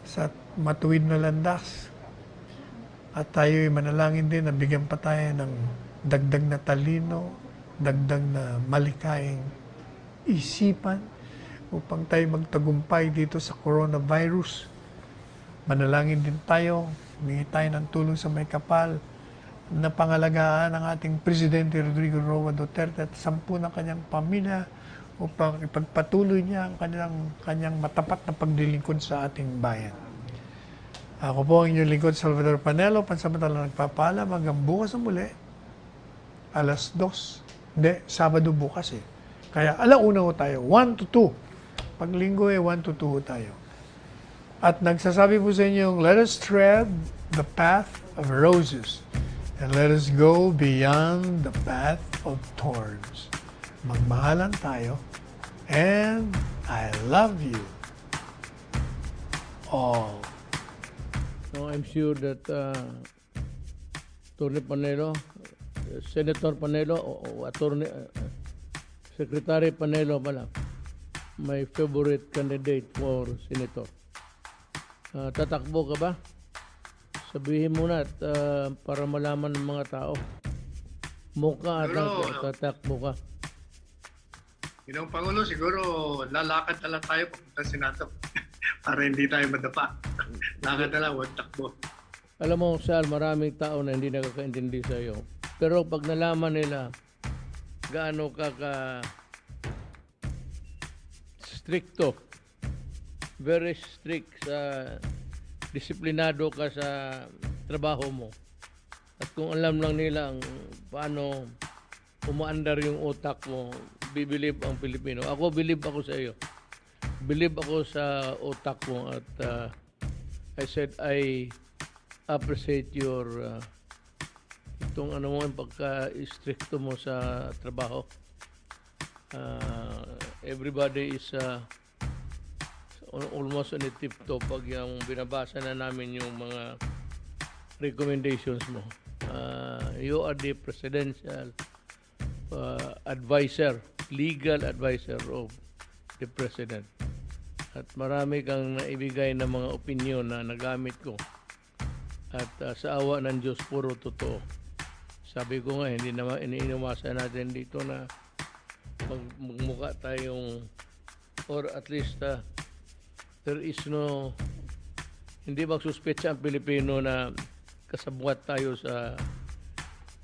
sa matuwid na landas. At tayo'y manalangin din na bigyan pa tayo ng dagdag na talino, dagdag na malikhaing isipan upang tayo magtagumpay dito sa coronavirus. Manalangin din tayo, humingi tayo ng tulong sa may kapal na pangalagaan ng ating Presidente Rodrigo Roa Duterte at 10 ng kanyang pamilya upang ipagpatuloy niya ang kanyang matapat na paglilingkod sa ating bayan. Ako po ang inyong lingkod, Salvador Panelo, pansamantalang nagpapaalam hanggang bukas na muli, alas 2. Hindi, Sabado bukas eh. Kaya 1:00 ho tayo, 1 to 2. Pag linggo 1 to 2 ho tayo. At nagsasabi po sa inyong, let us tread the path of roses and let us go beyond the path of thorns. Magmahalan tayo, and I love you all. No, I'm sure that Attorney Panelo, Senator Panelo, o Attorney Secretary Panelo pala, my favorite candidate for Senator. Tatakbo ka ba? Sabihin mo na at para malaman ng mga tao. Mukha at tatakbo ka. Ginong Pangulo, siguro lalakad na lang tayo papunta sa Senato para hindi tayo madapa. Lakad na lang, huwag takbo. Alam mo, Sal, maraming tao na hindi nakakaintindi sa iyo. Pero pag nalaman nila gaano ka stricto, very strict sa disiplinado ka sa trabaho mo. At kung alam lang nila ang paano umaandar yung utak mo, bibilib ang Pilipino. Ako, bilib ako sa iyo. Bilib ako sa utak mo at I said I appreciate your itong ano mo, yung pagka-stricto mo sa trabaho. Everybody is almost on a tip-top pag yung binabasa na namin yung mga recommendations mo. You are the presidential advisor, legal advisor of the president. At marami kang naibigay ng mga opinion na nagamit ko. At sa awa ng Diyos, puro totoo. Sabi ko nga, hindi naman iniiwasan natin dito na magmukha tayong, or at least there is no, hindi magsuspetsa ang Pilipino na kasabwat tayo sa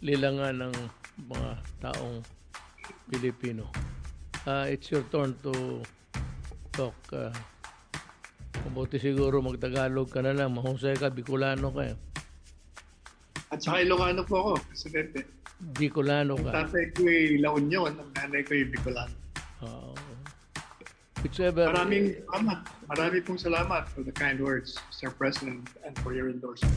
lilangan ng mga taong Pilipino. It's your turn to talk. Mabuti siguro magtagalog ka na lang. Mahusay ka, Bicolano ka. At saka Ilocano po ako, Presidente. Bicolano Ang ka. tatay ko'y La Union, ang nanay ko'y Bicolano. Whichever. Marami pong salamat for the kind words, Mr. President, and for your endorsement.